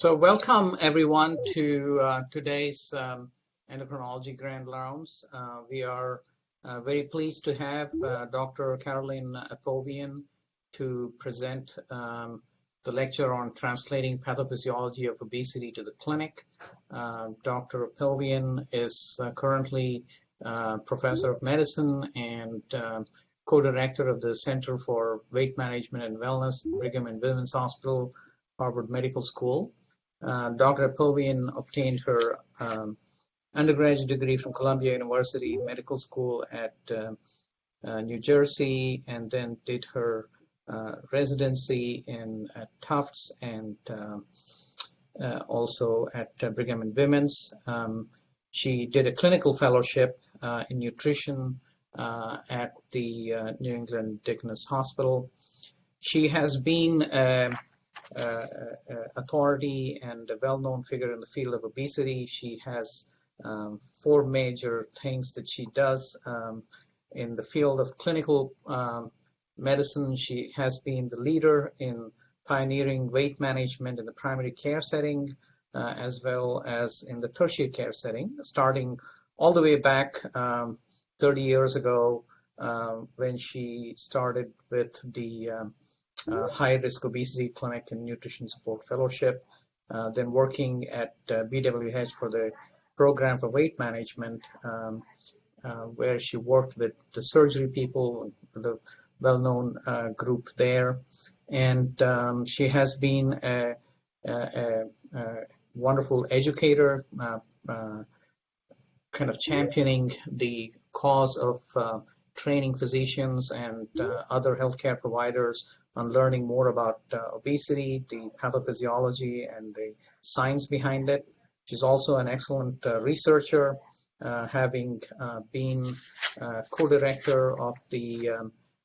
So welcome everyone to today's Endocrinology Grand Rounds. We are very pleased to have Dr. Caroline Apovian to present the lecture on translating pathophysiology of obesity to the clinic. Dr. Apovian is currently professor of medicine and co-director of the Center for Weight Management and Wellness, Brigham and Women's Hospital, Harvard Medical School. Dr. Apovian obtained her undergraduate degree from Columbia University Medical School at New Jersey, and then did her residency at Tufts and also at Brigham and Women's. She did a clinical fellowship in nutrition at the New England Deaconess Hospital. She has been authority and a well-known figure in the field of obesity. She has four major things that she does in the field of clinical medicine. She has been the leader in pioneering weight management in the primary care setting as well as in the tertiary care setting, starting all the way back 30 years ago when she started with the high-risk obesity clinic and nutrition support fellowship, then working at BWH for the program for weight management, where she worked with the surgery people, the well-known group there. And she has been a wonderful educator, kind of championing the cause of training physicians and other healthcare providers on learning more about obesity, the pathophysiology, and the science behind it. She's also an excellent researcher, having been co-director of the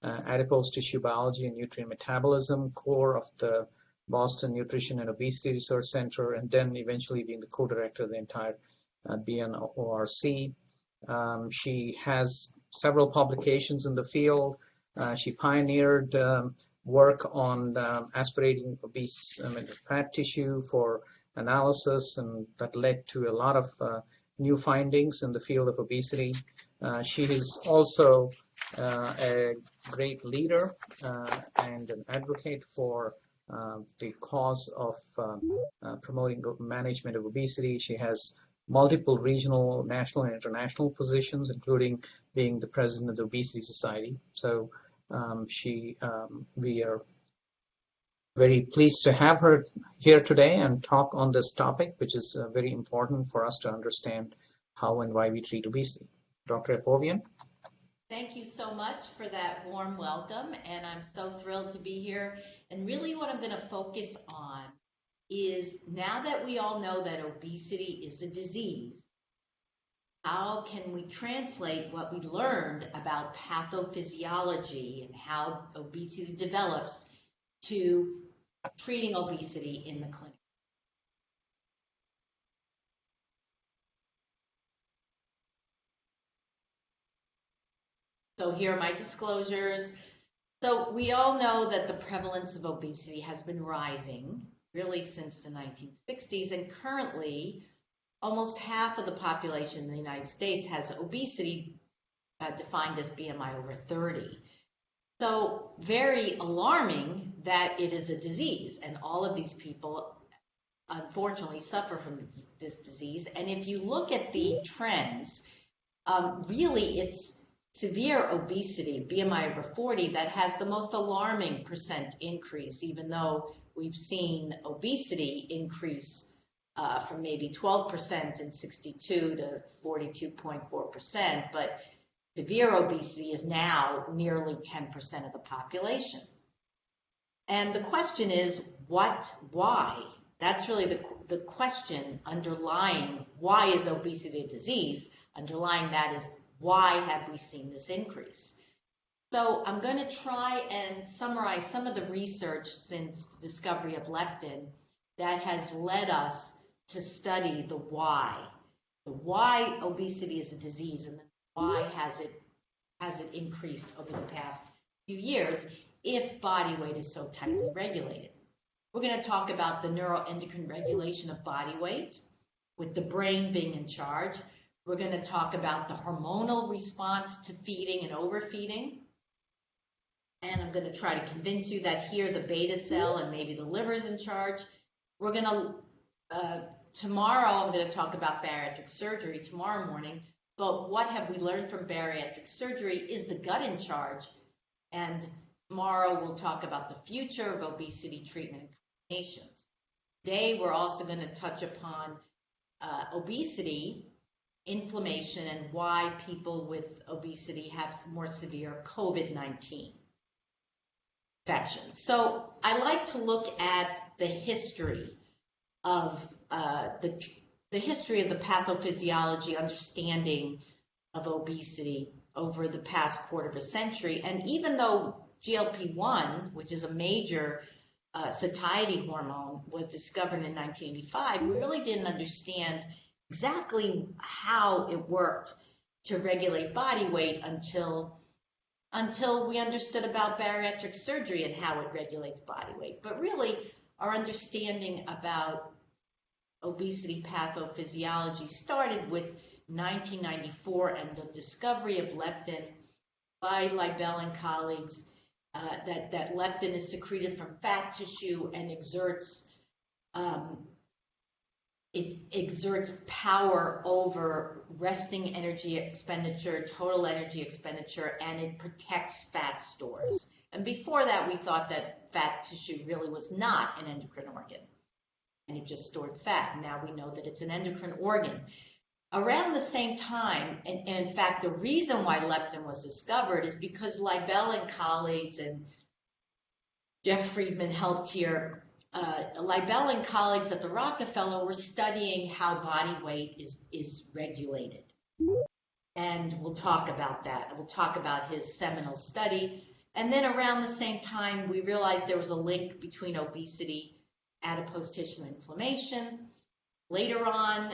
adipose tissue biology and nutrient metabolism core of the Boston Nutrition and Obesity Research Center, and then eventually being the co-director of the entire BNORC. She has several publications in the field. She pioneered work on aspirating obese fat tissue for analysis, and that led to a lot of new findings in the field of obesity. She is also a great leader and an advocate for the cause of promoting management of obesity. She has multiple regional, national, and international positions, including being the president of the Obesity Society. So we are very pleased to have her here today and talk on this topic, which is very important for us to understand how and why we treat obesity. Dr. Apovian. Thank you so much for that warm welcome, and I'm so thrilled to be here. And really what I'm going to focus on is, now that we all know that obesity is a disease, how can we translate what we learned about pathophysiology and how obesity develops to treating obesity in the clinic? So here are my disclosures. So we all know that the prevalence of obesity has been rising really since the 1960s, and currently almost half of the population in the United States has obesity defined as BMI over 30. So very alarming that it is a disease, and all of these people unfortunately suffer from this disease. And if you look at the trends, really it's severe obesity, BMI over 40, that has the most alarming percent increase, even though we've seen obesity increase from maybe 12% in 62 to 42.4%, but severe obesity is now nearly 10% of the population. And the question is, why? That's really the question underlying why is obesity a disease. Underlying that is, why have we seen this increase? So I'm going to try and summarize some of the research since the discovery of leptin that has led us to study the why obesity is a disease, and then why has it increased over the past few years if body weight is so tightly regulated. We're going to talk about the neuroendocrine regulation of body weight, with the brain being in charge. We're going to talk about the hormonal response to feeding and overfeeding. And I'm going to try to convince you that here the beta cell and maybe the liver is in charge. We're going to, tomorrow I'm going to talk about bariatric surgery tomorrow morning. But what have we learned from bariatric surgery? Is the gut in charge? And tomorrow we'll talk about the future of obesity treatment and combinations. Today we're also going to touch upon obesity, inflammation, and why people with obesity have more severe COVID-19 infections. So I like to look at the history of the history of the pathophysiology understanding of obesity over the past quarter of a century. And even though GLP-1, which is a major satiety hormone, was discovered in 1985, we really didn't understand exactly how it worked to regulate body weight until we understood about bariatric surgery and how it regulates body weight. But really, our understanding about obesity pathophysiology started with 1994 and the discovery of leptin by Leibel and colleagues, that leptin is secreted from fat tissue and it exerts power over resting energy expenditure, total energy expenditure, and it protects fat stores. And before that, we thought that fat tissue really was not an endocrine organ, and it just stored fat. Now we know that it's an endocrine organ. Around the same time, and in fact, the reason why leptin was discovered is because Leibel and colleagues, and Jeff Friedman helped here, Leibel and colleagues at the Rockefeller were studying how body weight is regulated. And we'll talk about that. We'll talk about his seminal study. And then around the same time, we realized there was a link between obesity, adipose tissue inflammation. Later on,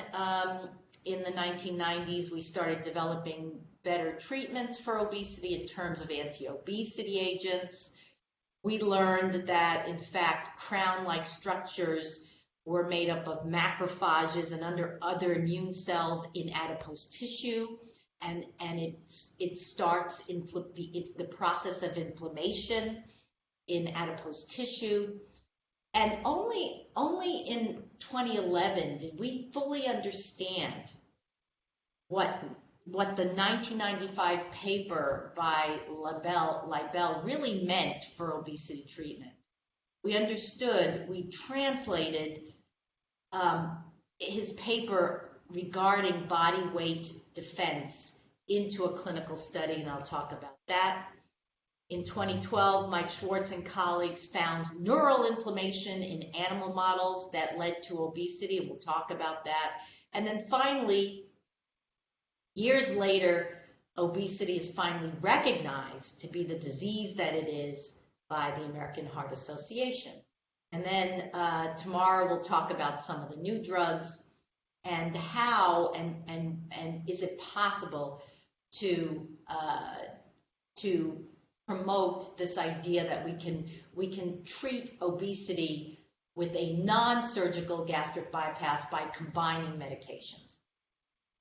in the 1990s, we started developing better treatments for obesity in terms of anti-obesity agents. We learned that, in fact, crown-like structures were made up of macrophages and other immune cells in adipose tissue, and it starts the process of inflammation in adipose tissue. And only in 2011 did we fully understand what the 1995 paper by Leibel really meant for obesity treatment. We translated his paper regarding body weight defense into a clinical study, and I'll talk about that. In 2012, Mike Schwartz and colleagues found neural inflammation in animal models that led to obesity, and we'll talk about that. And then finally, years later, obesity is finally recognized to be the disease that it is by the American Heart Association. And then tomorrow we'll talk about some of the new drugs and how and is it possible to promote this idea that we can treat obesity with a non-surgical gastric bypass by combining medications.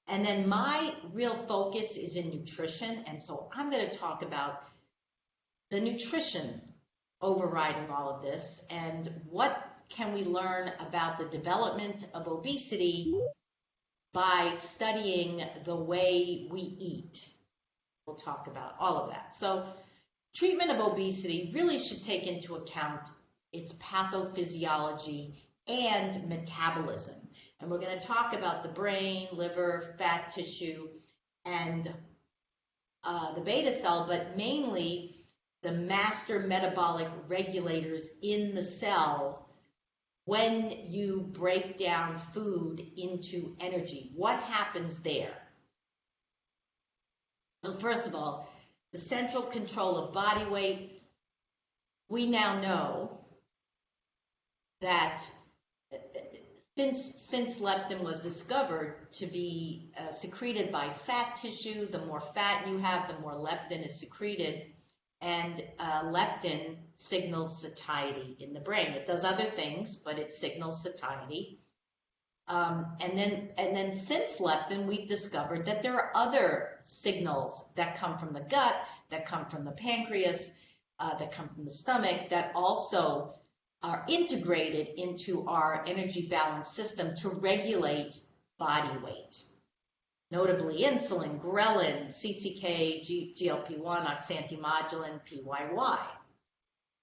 And then my real focus is in nutrition, and so I'm going to talk about the nutrition overriding all of this and what can we learn about the development of obesity by studying the way we eat. We'll talk about all of that. So treatment of obesity really should take into account its pathophysiology and metabolism. And we're going to talk about the brain, liver, fat tissue, and the beta cell, but mainly the master metabolic regulators in the cell when you break down food into energy. What happens there? So first of all, the central control of body weight. We now know that since leptin was discovered to be secreted by fat tissue, the more fat you have, the more leptin is secreted. and leptin signals satiety in the brain. It does other things, but it signals satiety. And then since leptin, we've discovered that there are other signals that come from the gut, that come from the pancreas, that come from the stomach, that also are integrated into our energy balance system to regulate body weight. Notably insulin, ghrelin, CCK, GLP-1, oxantimodulin, PYY.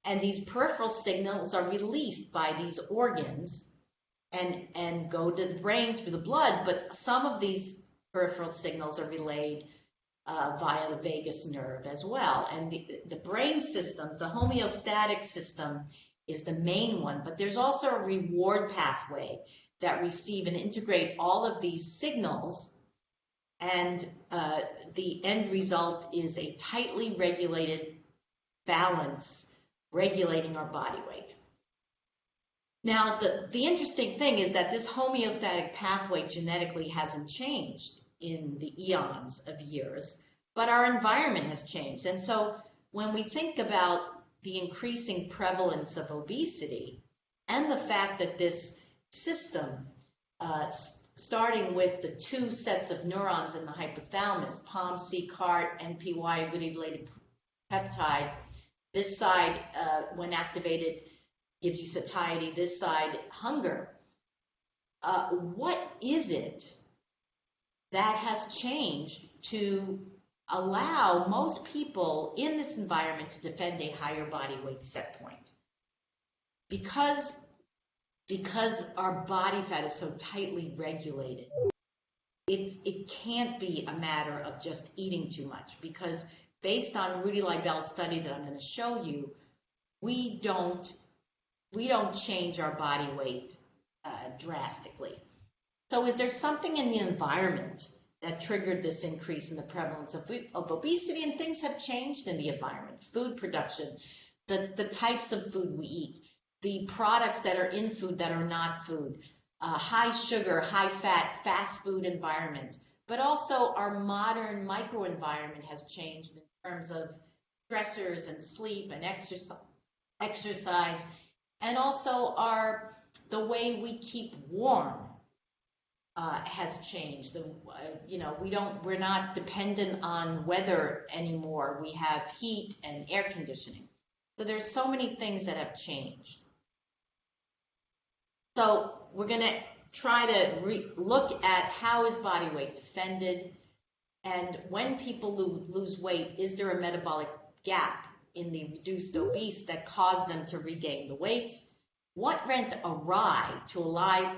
And these peripheral signals are released by these organs and go to the brain through the blood, but some of these peripheral signals are relayed via the vagus nerve as well. And the brain systems, the homeostatic system is the main one, but there's also a reward pathway that receive and integrate all of these signals, and the end result is a tightly regulated balance regulating our body weight. Now, the interesting thing is that this homeostatic pathway genetically hasn't changed in the eons of years, but our environment has changed. And so when we think about the increasing prevalence of obesity and the fact that this system, starting with the two sets of neurons in the hypothalamus, POMC, CART, NPY, agouti-related peptide, this side, when activated, gives you satiety, this side, hunger. What is it that has changed to allow most people in this environment to defend a higher body weight set point? Because our body fat is so tightly regulated, it can't be a matter of just eating too much, because based on Rudy Leibel's study that I'm going to show you, we don't change our body weight drastically. So is there something in the environment that triggered this increase in the prevalence of obesity? And things have changed in the environment, food production, the types of food we eat, the products that are in food that are not food, high sugar, high fat, fast food environment, but also our modern microenvironment has changed in terms of stressors and sleep and exercise, and also the way we keep warm has changed. We're not dependent on weather anymore. We have heat and air conditioning. So there's so many things that have changed. So we're going to try to look at how is body weight defended, and when people lose weight, is there a metabolic gap in the reduced obese that caused them to regain the weight? What went awry to allow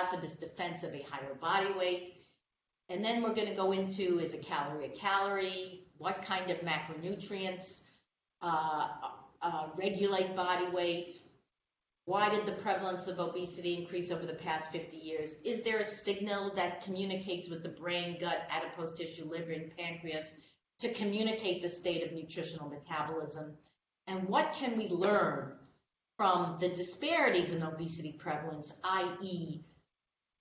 for this defense of a higher body weight? And then we're going to go into, is a calorie? What kind of macronutrients regulate body weight? Why did the prevalence of obesity increase over the past 50 years? Is there a signal that communicates with the brain, gut, adipose tissue, liver, and pancreas to communicate the state of nutritional metabolism? And what can we learn from the disparities in obesity prevalence, i.e.,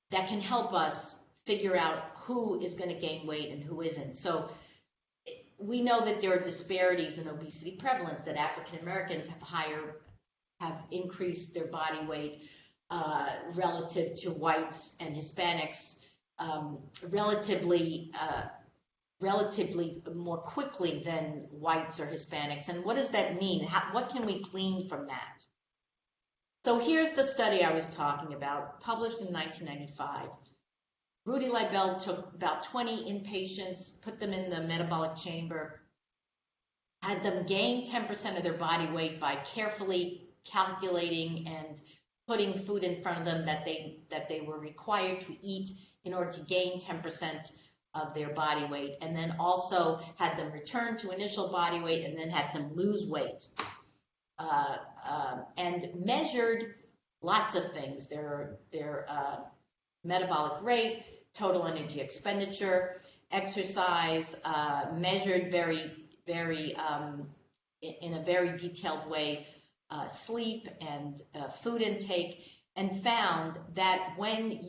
that can help us figure out who is going to gain weight and who isn't? So we know that there are disparities in obesity prevalence, that African Americans have increased their body weight relative to whites and Hispanics relatively more quickly than whites or Hispanics. And what does that mean? What can we glean from that? So here's the study I was talking about, published in 1995. Rudy Leibel took about 20 inpatients, put them in the metabolic chamber, had them gain 10% of their body weight by carefully calculating and putting food in front of them that they were required to eat in order to gain 10% of their body weight, and then also had them return to initial body weight and then had them lose weight. And measured lots of things, their metabolic rate, total energy expenditure, exercise, measured in a very detailed way, sleep and food intake, and found that when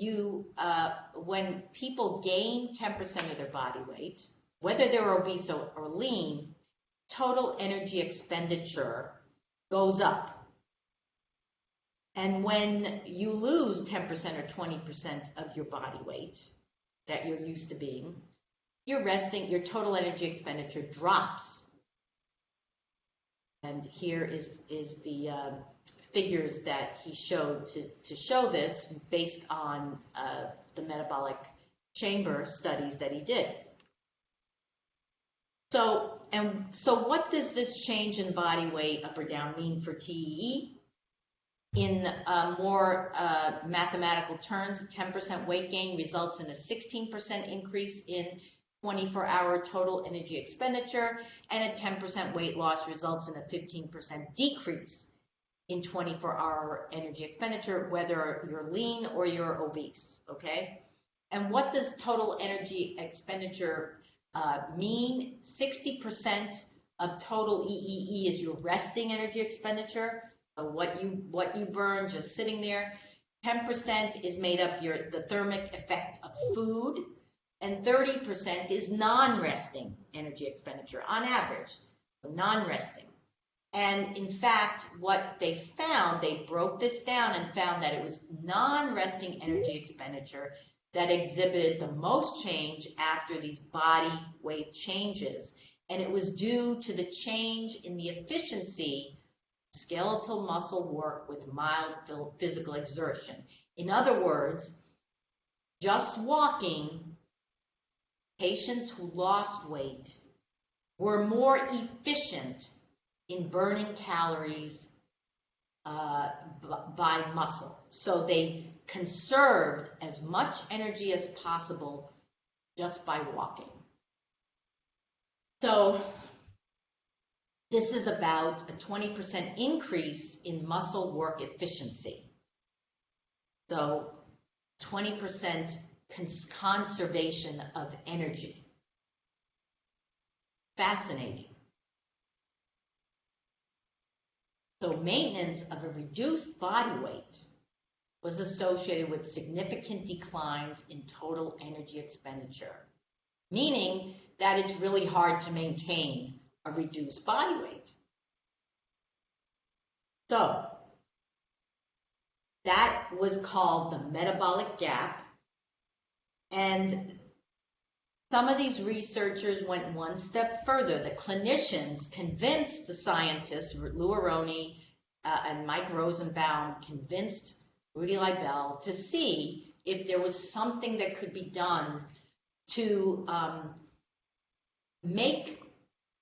people gain 10% of their body weight, whether they're obese or lean, total energy expenditure goes up. And when you lose 10% or 20% of your body weight that you're used to being, your total energy expenditure drops. And here is the figures that he showed to show this based on the metabolic chamber studies that he did. So what does this change in body weight up or down mean for TEE? In more mathematical terms, a 10% weight gain results in a 16% increase in 24-hour total energy expenditure, and a 10% weight loss results in a 15% decrease in 24-hour energy expenditure, whether you're lean or you're obese, okay? And what does total energy expenditure mean? 60% of total EEE is your resting energy expenditure, so what you burn just sitting there. 10% is made up the thermic effect of food, and 30% is non-resting energy expenditure on average, so non-resting. And in fact, what they found, they broke this down and found that it was non-resting energy expenditure that exhibited the most change after these body weight changes. And it was due to the change in the efficiency of skeletal muscle work with mild physical exertion. In other words, just walking, patients who lost weight were more efficient in burning calories by muscle. So they conserved as much energy as possible just by walking. So this is about a 20% increase in muscle work efficiency. So 20% conservation of energy. Fascinating. So maintenance of a reduced body weight was associated with significant declines in total energy expenditure, meaning that it's really hard to maintain a reduced body weight. So that was called the metabolic gap, and some of these researchers went one step further. The clinicians convinced the scientists, Lou Aroney and Mike Rosenbaum, convinced Rudy Leibel to see if there was something that could be done to make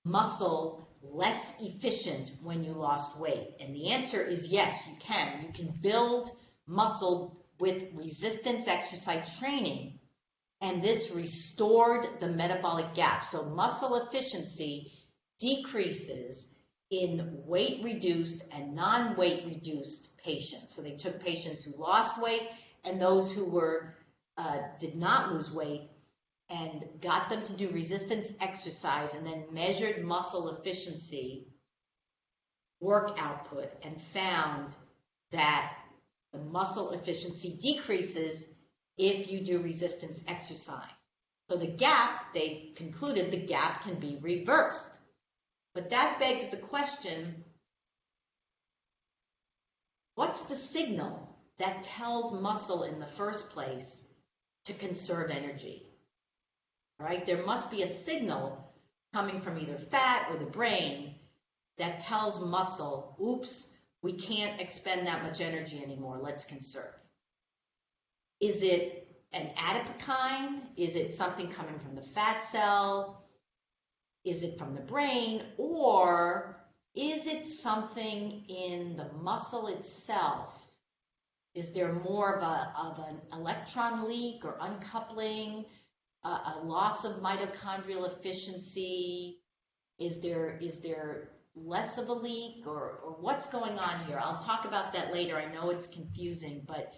muscle less efficient when you lost weight. And the answer is yes, you can. You can build muscle with resistance exercise training. And this restored the metabolic gap. So muscle efficiency decreases in weight-reduced and non-weight reduced patients. So they took patients who lost weight and those who did not lose weight and got them to do resistance exercise, and then measured muscle efficiency, work output, and found that the muscle efficiency decreases if you do resistance exercise. So the gap, they concluded the gap can be reversed. But that begs the question, what's the signal that tells muscle in the first place to conserve energy? All right, there must be a signal coming from either fat or the brain that tells muscle, oops, we can't expend that much energy anymore, let's conserve. Is it an adapokine? Is it something coming from the fat cell? Is it from the brain? Or is it something in the muscle itself? Is there more of an electron leak or uncoupling, a loss of mitochondrial efficiency? Is there less of a leak, or what's going on here? I'll talk about that later. I know it's confusing, but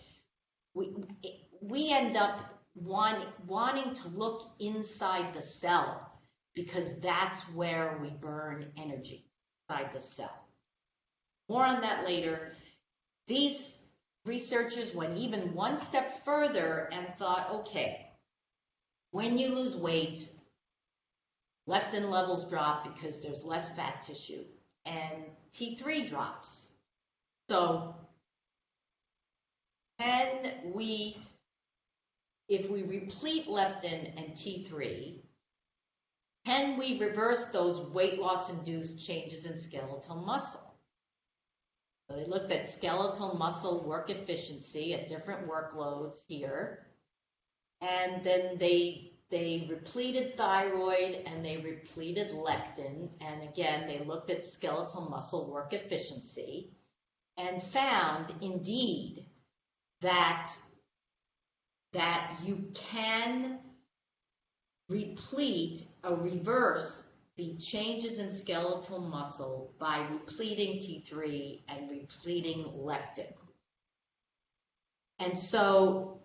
we end up wanting to look inside the cell because that's where we burn energy, inside the cell. More on that later. These researchers went even one step further and thought, okay, when you lose weight, Leptin levels drop because there's less fat tissue, and T3 drops. So if we replete leptin and T3, can we reverse those weight loss-induced changes in skeletal muscle? So they looked at skeletal muscle work efficiency at different workloads here, and then they repleted thyroid and they repleted lectin, and again they looked at skeletal muscle work efficiency and found indeed that you can replete or reverse the changes in skeletal muscle by repleting T3 and repleting leptin. And so,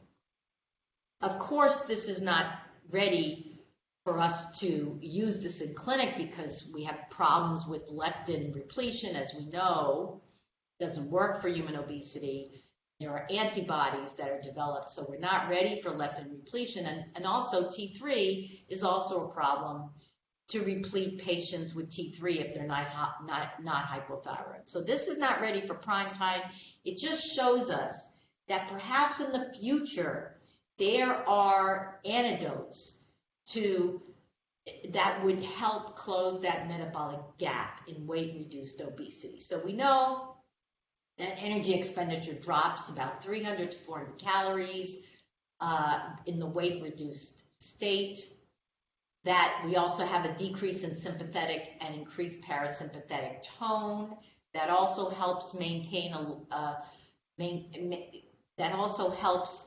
of course, this is not ready for us to use this in clinic because we have problems with leptin repletion, as we know. It doesn't work for human obesity. There are antibodies that are developed, so we're not ready for leptin repletion. And also T3 is also a problem to replete patients with T3 if they're not hypothyroid. So this is not ready for prime time. It just shows us that perhaps in the future there are antidotes that would help close that metabolic gap in weight-reduced obesity. So we know that energy expenditure drops about 300 to 400 calories in the weight-reduced state. That we also have a decrease in sympathetic and increased parasympathetic tone. That also helps maintain that also helps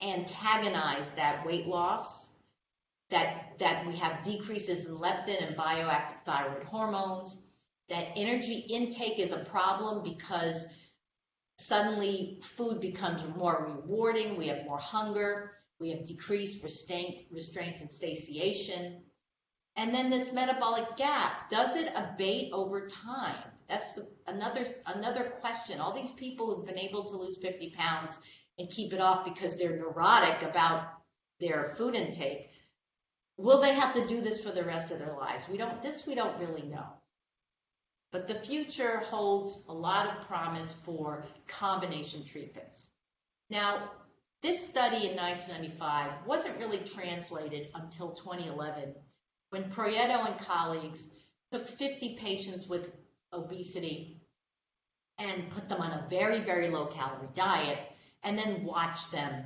antagonize that weight loss. That we have decreases in leptin and bioactive thyroid hormones. That energy intake is a problem because suddenly food becomes more rewarding. We have more hunger. We have decreased restraint and satiation. And then this metabolic gap, does it abate over time? That's another question. All these people who've been able to lose 50 pounds and keep it off because they're neurotic about their food intake, will they have to do this for the rest of their lives? We don't really know. But the future holds a lot of promise for combination treatments. Now, this study in 1995 wasn't really translated until 2011 when Proieto and colleagues took 50 patients with obesity and put them on a very, very low calorie diet and then watched them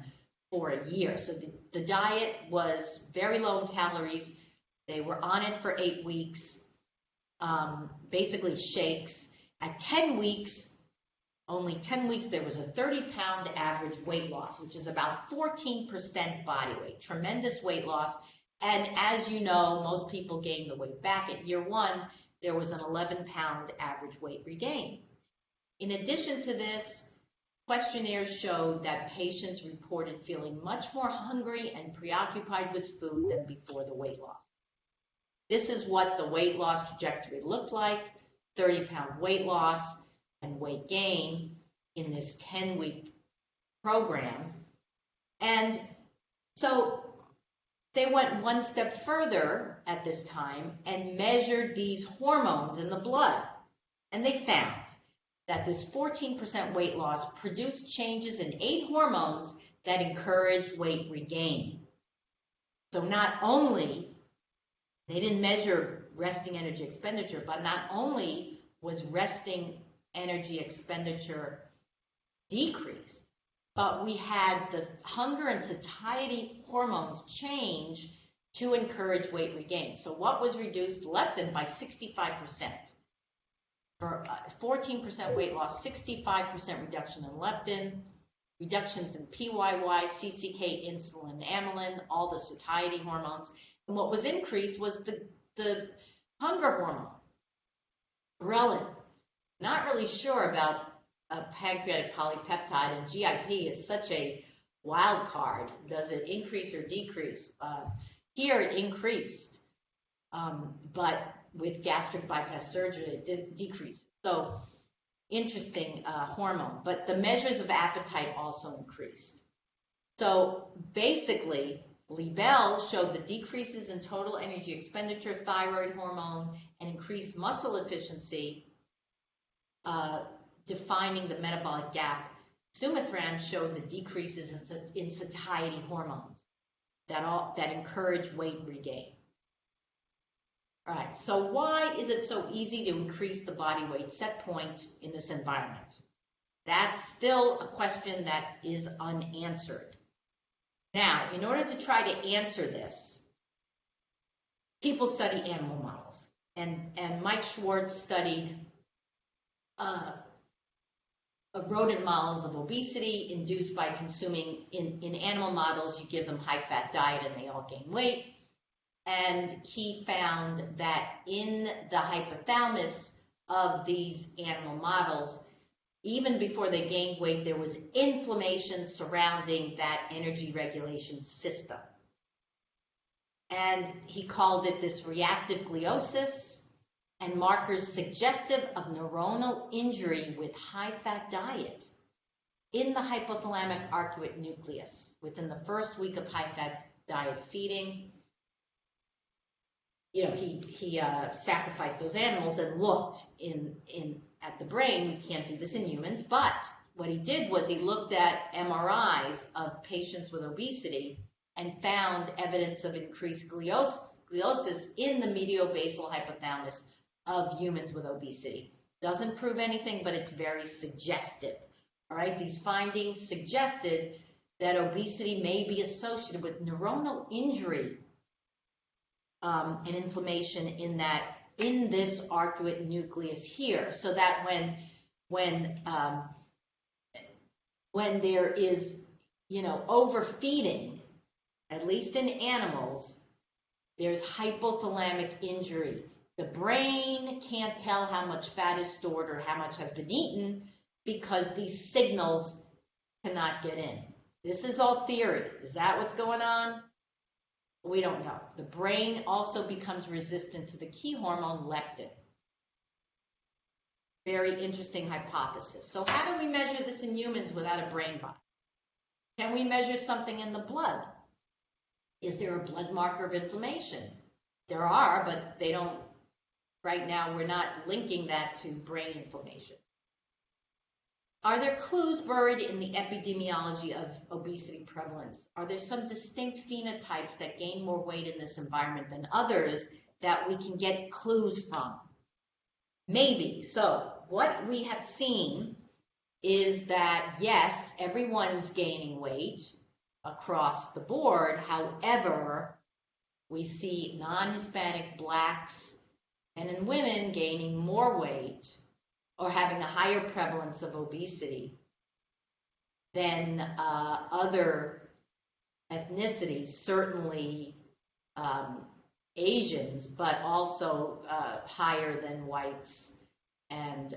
for a year. So the diet was very low in calories. They were on it for 8 weeks, basically shakes. At 10 weeks, only 10 weeks, there was a 30-pound average weight loss, which is about 14% body weight, tremendous weight loss. And as you know, most people gain the weight back. At year 1, there was an 11-pound average weight regain. In addition to this, questionnaires showed that patients reported feeling much more hungry and preoccupied with food than before the weight loss. This is what the weight loss trajectory looked like, 30-pound weight loss and weight gain in this 10-week program. And so they went one step further at this time and measured these hormones in the blood. And they found that this 14% weight loss produced changes in 8 hormones that encouraged weight regain. So not only, they didn't measure resting energy expenditure, but not only was resting energy expenditure decreased, but we had the hunger and satiety hormones change to encourage weight regain. So what was reduced? Leptin by 65%. For 14% weight loss, 65% reduction in leptin, reductions in PYY, CCK, insulin, amylin, all the satiety hormones. And what was increased was the hunger hormone, ghrelin. Not really sure about a pancreatic polypeptide, and GIP is such a wild card. Does it increase or decrease? Here it increased, but with gastric bypass surgery, it decreased. So interesting hormone, but the measures of appetite also increased. So basically, Liebel showed the decreases in total energy expenditure, thyroid hormone, and increased muscle efficiency, defining the metabolic gap. Sumathran showed the decreases in satiety hormones that encourage weight regain. All right, so why is it so easy to increase the body weight set point in this environment? That's still a question that is unanswered. Now, in order to try to answer this, people study animal models. And Mike Schwartz studied rodent models of obesity induced by consuming, in animal models, you give them high-fat diet and they all gain weight. And he found that in the hypothalamus of these animal models, even before they gained weight, there was inflammation surrounding that energy regulation system. And he called it this reactive gliosis and markers suggestive of neuronal injury with high-fat diet in the hypothalamic arcuate nucleus within the first week of high-fat diet feeding. You know, he sacrificed those animals and looked at the brain. We can't do this in humans, but what he did was he looked at MRIs of patients with obesity and found evidence of increased gliosis in the mediobasal hypothalamus of humans with obesity. Doesn't prove anything, but it's very suggestive. All right, these findings suggested that obesity may be associated with neuronal injury and inflammation in this arcuate nucleus here, so that when there is, you know, overfeeding, at least in animals, there's hypothalamic injury. The brain can't tell how much fat is stored or how much has been eaten because these signals cannot get in. This is all theory. Is that what's going on? We don't know. The brain also becomes resistant to the key hormone leptin. Very interesting hypothesis. So how do we measure this in humans without a brain body? Can we measure something in the blood? Is there a blood marker of inflammation? There are, but they don't, right now we're not linking that to brain inflammation. Are there clues buried in the epidemiology of obesity prevalence? Are there some distinct phenotypes that gain more weight in this environment than others that we can get clues from? Maybe. So what we have seen is that, yes, everyone's gaining weight across the board. However, we see non-Hispanic Blacks and in women gaining more weight or having a higher prevalence of obesity than other ethnicities, certainly Asians, but also higher than whites and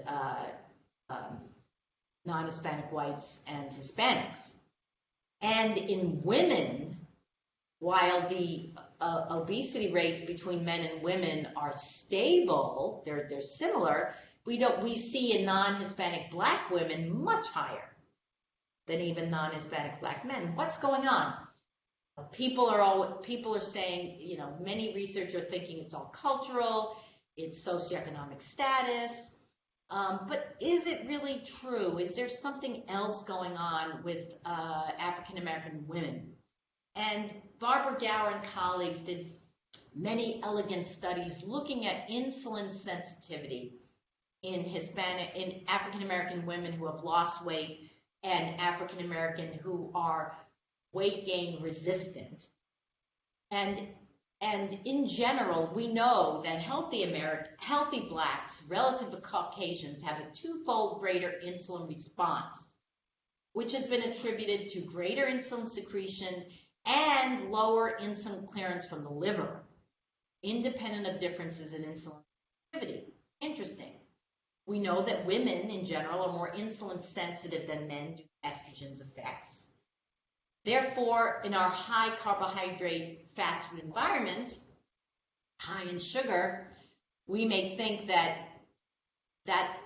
non-Hispanic whites and Hispanics. And in women, while the obesity rates between men and women are stable, they're similar, we see in non-Hispanic Black women much higher than even non-Hispanic Black men. What's going on? People are saying, you know, many researchers are thinking it's all cultural, it's socioeconomic status, but is it really true? Is there something else going on with African American women? And Barbara Gower and colleagues did many elegant studies looking at insulin sensitivity in African American women who have lost weight and African American who are weight gain resistant. And in general, we know that healthy Blacks relative to Caucasians have a twofold greater insulin response, which has been attributed to greater insulin secretion and lower insulin clearance from the liver, independent of differences in insulin sensitivity. Interesting. We know that women in general are more insulin sensitive than men due to estrogen's effects. Therefore, in our high carbohydrate fast food environment, high in sugar, we may think that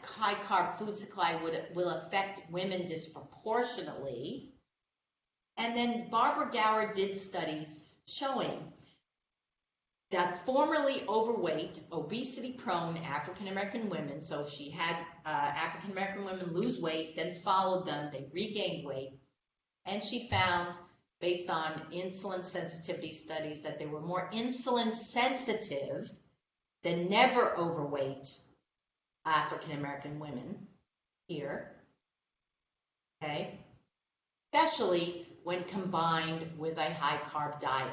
high carb food supply will affect women disproportionately. And then Barbara Gower did studies showing that formerly overweight, obesity-prone African American women, so she had African American women lose weight, then followed them, they regained weight, and she found, based on insulin sensitivity studies, that they were more insulin sensitive than never overweight African American women here, okay, especially when combined with a high-carb diet.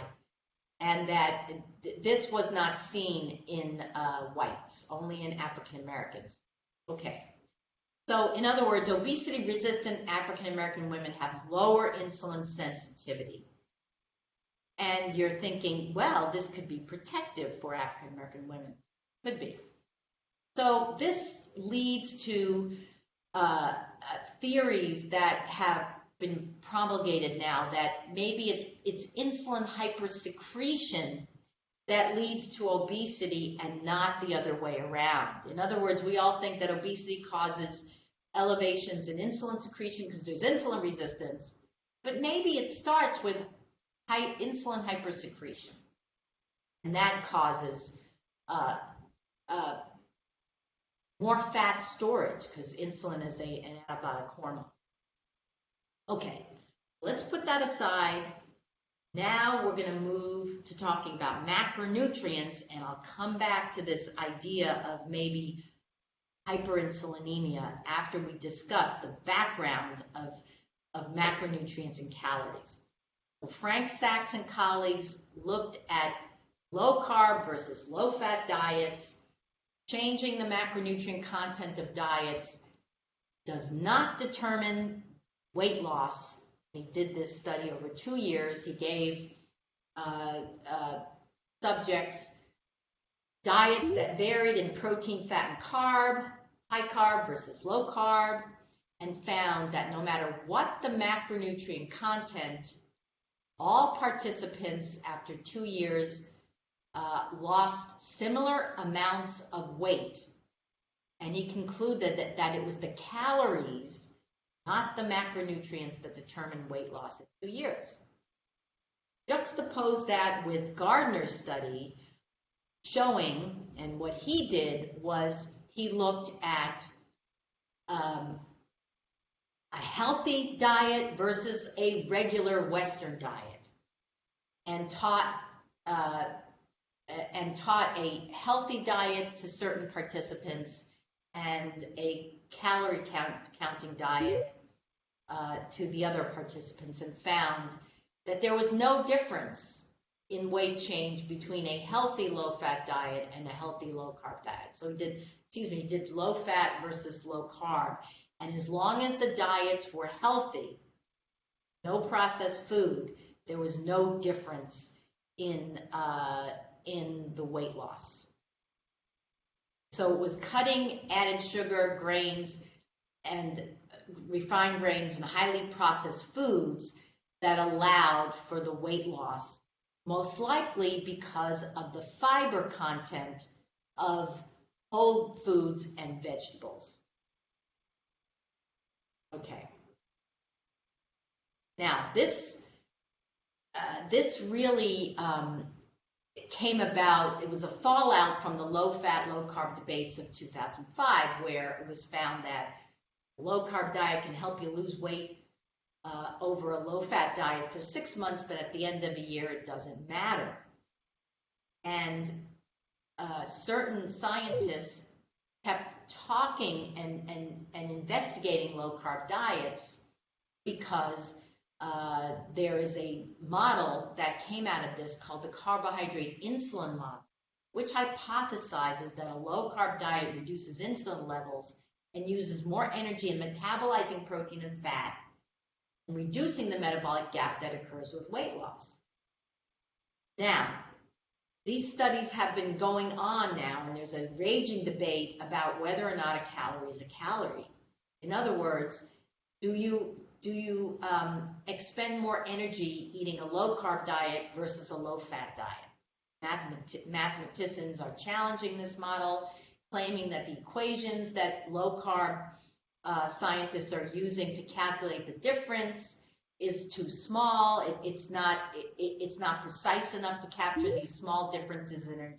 And that this was not seen in whites, only in African Americans. Okay. So in other words, obesity-resistant African American women have lower insulin sensitivity. And you're thinking, well, this could be protective for African American women. Could be. So this leads to theories that have been promulgated now that maybe it's insulin hypersecretion that leads to obesity and not the other way around. In other words, we all think that obesity causes elevations in insulin secretion because there's insulin resistance, but maybe it starts with high insulin hypersecretion, and that causes more fat storage because insulin is an anabolic hormone. Okay, let's put that aside. Now we're going to move to talking about macronutrients, and I'll come back to this idea of maybe hyperinsulinemia after we discuss the background of macronutrients and calories. So Frank Sachs and colleagues looked at low-carb versus low-fat diets. Changing the macronutrient content of diets does not determine weight loss. He did this study over 2 years. He gave subjects diets that varied in protein, fat, and carb, high carb versus low carb, and found that no matter what the macronutrient content, all participants after 2 years lost similar amounts of weight. And he concluded that it was the calories, not the macronutrients, that determined weight loss in 2 years. Juxtapose that with Gardner's study showing, and what he did was he looked at a healthy diet versus a regular Western diet, and taught a healthy diet to certain participants and a calorie counting diet to the other participants, and found that there was no difference in weight change between a healthy low-fat diet and a healthy low-carb diet. So he did low-fat versus low-carb, and as long as the diets were healthy, no processed food, there was no difference in the weight loss. So it was cutting added sugar, grains, and refined grains and highly processed foods that allowed for the weight loss, most likely because of the fiber content of whole foods and vegetables. Okay. Now, this really came about, it was a fallout from the low-fat, low-carb debates of 2005, where it was found that a low-carb diet can help you lose weight over a low-fat diet for 6 months, but at the end of a year, it doesn't matter. And certain scientists kept talking and investigating low-carb diets because there is a model that came out of this called the carbohydrate insulin model, which hypothesizes that a low-carb diet reduces insulin levels and uses more energy in metabolizing protein and fat, and reducing the metabolic gap that occurs with weight loss. Now, these studies have been going on now, and there's a raging debate about whether or not a calorie is a calorie. In other words, do you expend more energy eating a low-carb diet versus a low-fat diet? Mathematicians are challenging this model, claiming that the equations that low-carb scientists are using to calculate the difference is too small. It's not precise enough to capture these small differences in energy.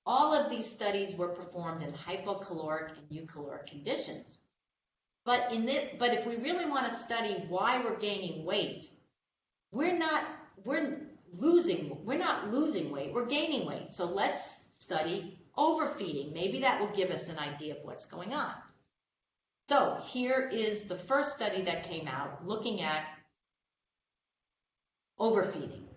All of these studies were performed in hypocaloric and eukaloric conditions. But if we really want to study why we're gaining weight, we're not losing weight, we're gaining weight. So let's study overfeeding. Maybe that will give us an idea of what's going on. So here is the first study that came out looking at overfeeding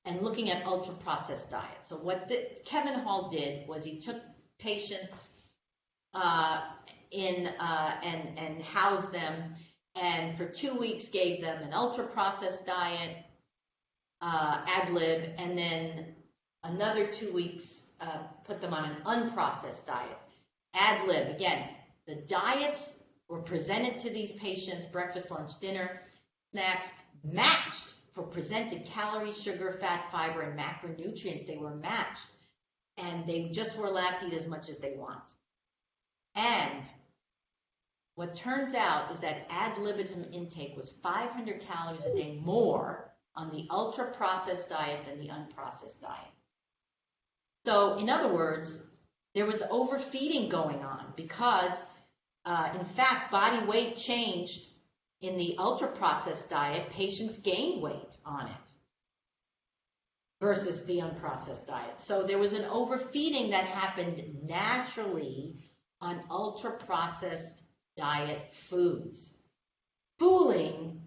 and looking at ultra-processed diet. So what Kevin Hall did was he took patients and housed them, and for 2 weeks gave them an ultra-processed diet, ad lib, and then another 2 weeks put them on an unprocessed diet, ad lib. Again, the diets were presented to these patients, breakfast, lunch, dinner, snacks, matched for presented calories, sugar, fat, fiber, and macronutrients. They were matched, and they just were allowed to eat as much as they want. And what turns out is that ad libitum intake was 500 calories a day more on the ultra-processed diet than the unprocessed diet. So, in other words, there was overfeeding going on because, in fact, body weight changed in the ultra-processed diet. Patients gained weight on it versus the unprocessed diet. So there was an overfeeding that happened naturally on ultra-processed diet foods, fooling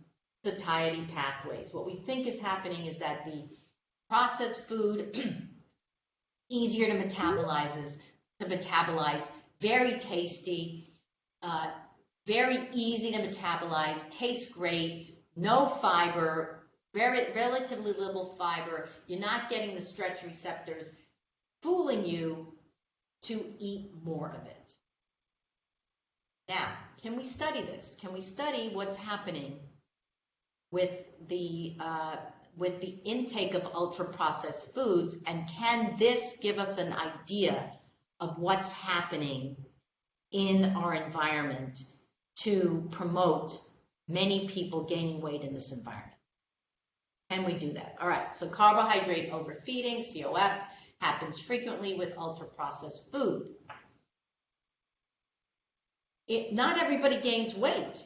satiety pathways. What we think is happening is that the processed food easier to metabolize, very tasty, very easy to metabolize, tastes great, no fiber, relatively little fiber. You're not getting the stretch receptors, fooling you to eat more of it. Now, can we study this? Can we study what's happening with the intake of ultra-processed foods, and can this give us an idea of what's happening in our environment to promote many people gaining weight in this environment? Can we do that? All right, so carbohydrate overfeeding, COF, happens frequently with ultra-processed food. Not everybody gains weight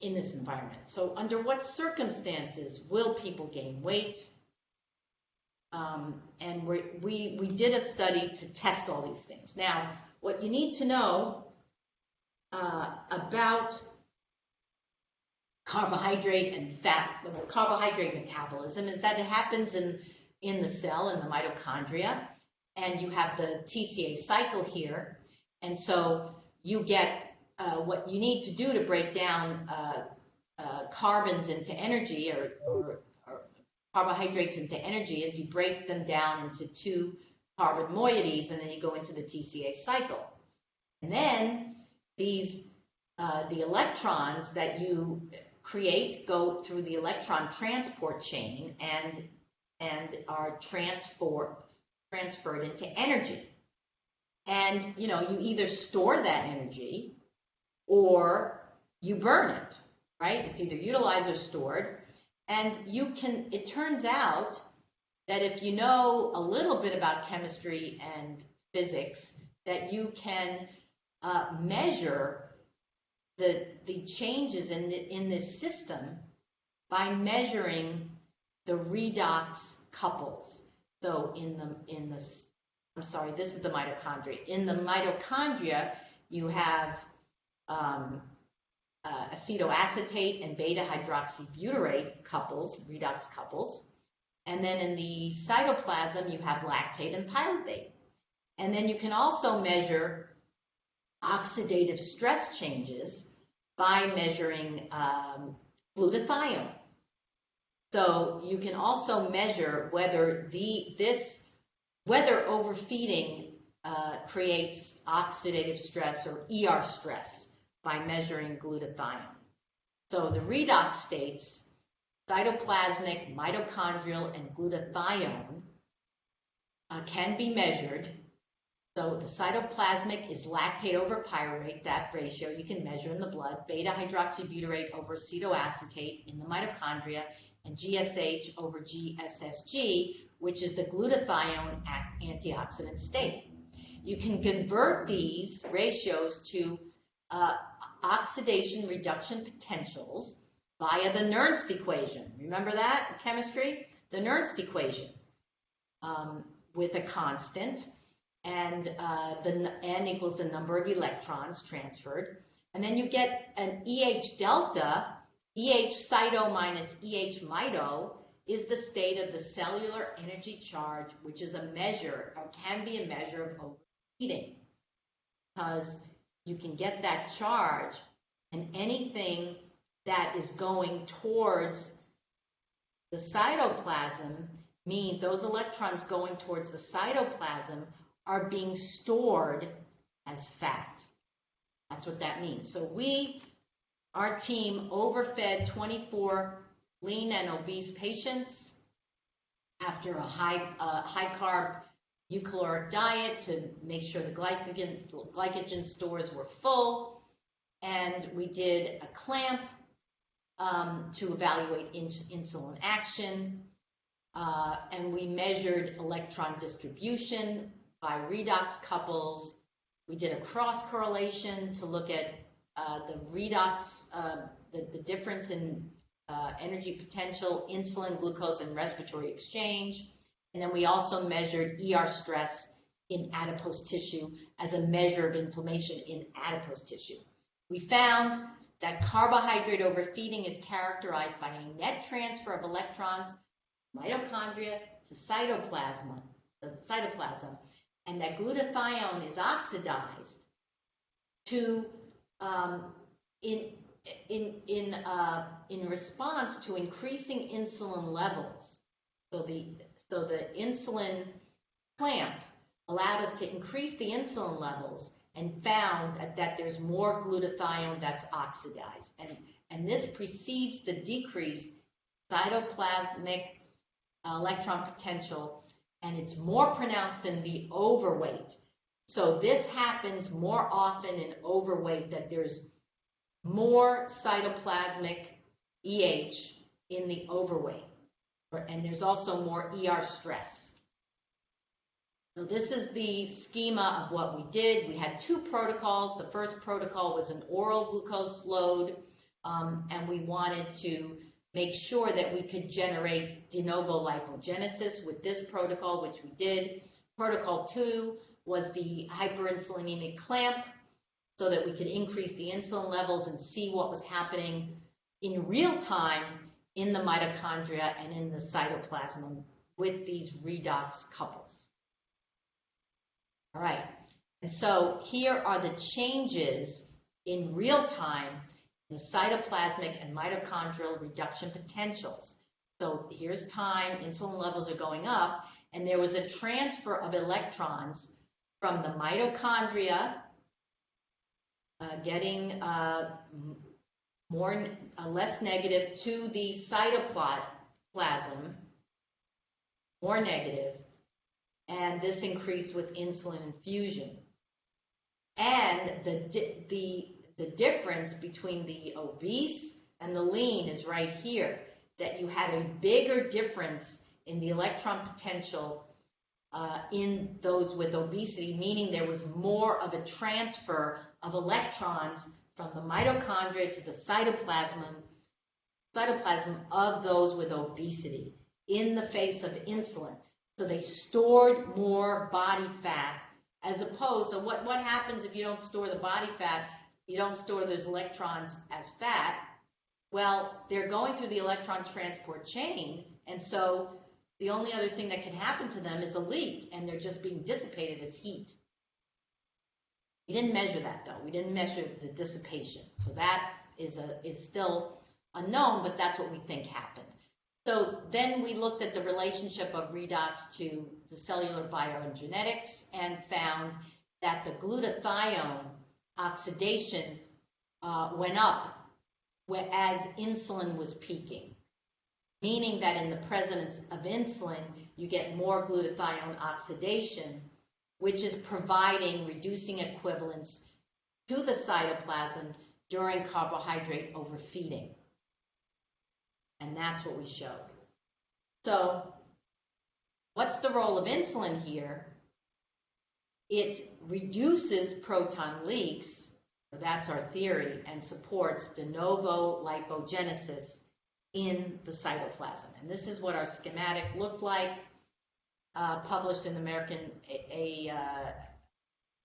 in this environment. So under what circumstances will people gain weight? And we did a study to test all these things. Now, what you need to know about carbohydrate and carbohydrate metabolism is that it happens in the cell, in the mitochondria, and you have the TCA cycle here. And so you get what you need to do to break down carbons into energy or carbohydrates into energy is you break them down into two carbon moieties, and then you go into the TCA cycle. And then these the electrons that you create go through the electron transport chain and are transferred into energy. And you either store that energy or you burn it, right? It's either utilized or stored. And it turns out that if you know a little bit about chemistry and physics, that you can measure the changes in this system by measuring the redox couples. So this is the mitochondria. In the mitochondria, you have acetoacetate and beta hydroxybutyrate couples, redox couples. And then in the cytoplasm, you have lactate and pyruvate. And then you can also measure oxidative stress changes by measuring glutathione. So you can also measure whether overfeeding creates oxidative stress or ER stress by measuring glutathione. So the redox states, cytoplasmic, mitochondrial, and glutathione can be measured So the cytoplasmic is lactate over pyruvate, that ratio you can measure in the blood, beta hydroxybutyrate over acetoacetate in the mitochondria, and GSH over GSSG, which is the glutathione antioxidant state. You can convert these ratios to oxidation reduction potentials via the Nernst equation. Remember that in chemistry? The Nernst equation with a constant, and the N equals the number of electrons transferred. And then you get an EH delta. EH cyto minus EH mito is the state of the cellular energy charge, which is a measure, or can be a measure of overheating, because you can get that charge, and anything that is going towards the cytoplasm means those electrons going towards the cytoplasm are being stored as fat. That's what that means. So our team overfed 24 lean and obese patients after a high carb eucaloric diet to make sure the glycogen stores were full, and we did a clamp to evaluate insulin action, and we measured electron distribution by redox couples. We did a cross correlation to look at the redox, the difference in energy potential, insulin, glucose, and respiratory exchange. And then we also measured ER stress in adipose tissue as a measure of inflammation in adipose tissue. We found that carbohydrate overfeeding is characterized by a net transfer of electrons from mitochondria to cytoplasm, and that glutathione is oxidized to in response to increasing insulin levels. So the insulin clamp allowed us to increase the insulin levels and found that there's more glutathione that's oxidized. And this precedes the decreased cytoplasmic electron potential, and it's more pronounced in the overweight. So this happens more often in overweight, that there's more cytoplasmic EH in the overweight, and there's also more ER stress. So this is the schema of what we did. We had two protocols. The first protocol was an oral glucose load, and we wanted to make sure that we could generate de novo lipogenesis with this protocol, which we did. Protocol 2 was the hyperinsulinemic clamp, so that we could increase the insulin levels and see what was happening in real time in the mitochondria and in the cytoplasm with these redox couples. All right, and so here are the changes in real time in the cytoplasmic and mitochondrial reduction potentials. So here's time, insulin levels are going up, and there was a transfer of electrons from the mitochondria, getting less negative, to the cytoplasm, more negative, and this increased with insulin infusion. And the difference between the obese and the lean is right here, that you had a bigger difference in the electron potential in those with obesity, meaning there was more of a transfer of electrons from the mitochondria to the cytoplasm of those with obesity in the face of insulin. So they stored more body fat, as opposed to what happens if you don't store the body fat, you don't store those electrons as fat. Well, they're going through the electron transport chain, and so the only other thing that can happen to them is a leak, and they're just being dissipated as heat. We didn't measure that, though. We didn't measure the dissipation. So that is still unknown, but that's what we think happened. So then we looked at the relationship of redox to the cellular biogenetics and found that the glutathione oxidation went up as insulin was peaking, meaning that in the presence of insulin, you get more glutathione oxidation which is providing reducing equivalents to the cytoplasm during carbohydrate overfeeding. And that's what we showed. So what's the role of insulin here? It reduces proton leaks, so that's our theory, and supports de novo lipogenesis in the cytoplasm. And this is what our schematic looked like, published in the American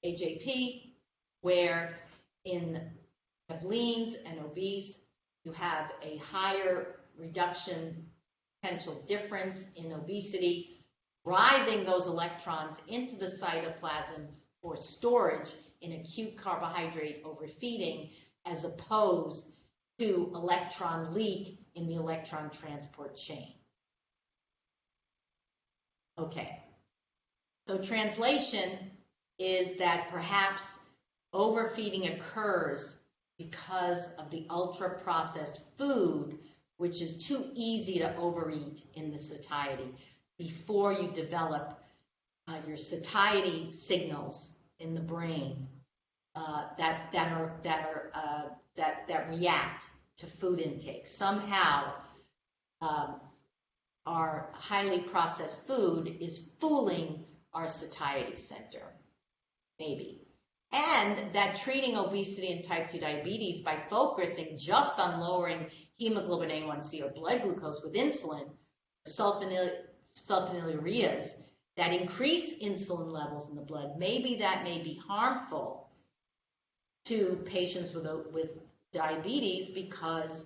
AJP, where in leans and obese, you have a higher reduction potential difference in obesity, driving those electrons into the cytoplasm for storage in acute carbohydrate overfeeding, as opposed to electron leak in the electron transport chain. Okay, so translation is that perhaps overfeeding occurs because of the ultra-processed food, which is too easy to overeat in the satiety before you develop your satiety signals in the brain that react to food intake. Somehow, our highly processed food is fooling our satiety center, maybe. And that treating obesity and type 2 diabetes by focusing just on lowering hemoglobin A1C or blood glucose with insulin, sulfonylureas that increase insulin levels in the blood, maybe that may be harmful to patients with diabetes, because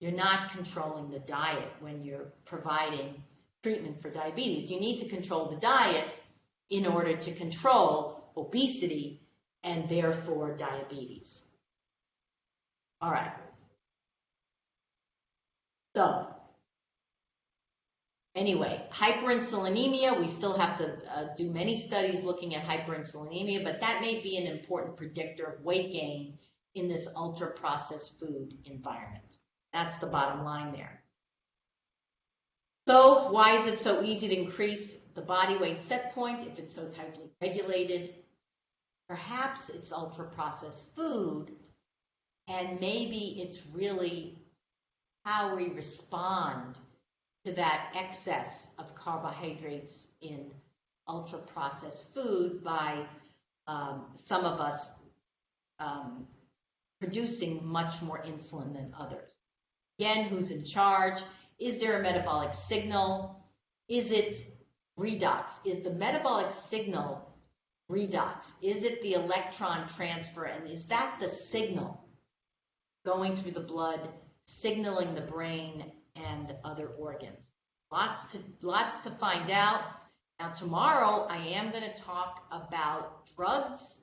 you're not controlling the diet when you're providing treatment for diabetes. You need to control the diet in order to control obesity and therefore diabetes. All right. So anyway, hyperinsulinemia, we still have to do many studies looking at hyperinsulinemia, but that may be an important predictor of weight gain in this ultra-processed food environment. That's the bottom line there. So why is it so easy to increase the body weight set point if it's so tightly regulated? Perhaps it's ultra-processed food, and maybe it's really how we respond to that excess of carbohydrates in ultra-processed food by some of us producing much more insulin than others. Again, who's in charge? Is there a metabolic signal? Is it redox? Is the metabolic signal redox? Is it the electron transfer? And is that the signal going through the blood, signaling the brain and other organs? Lots to find out. Now tomorrow I am going to talk about drugs,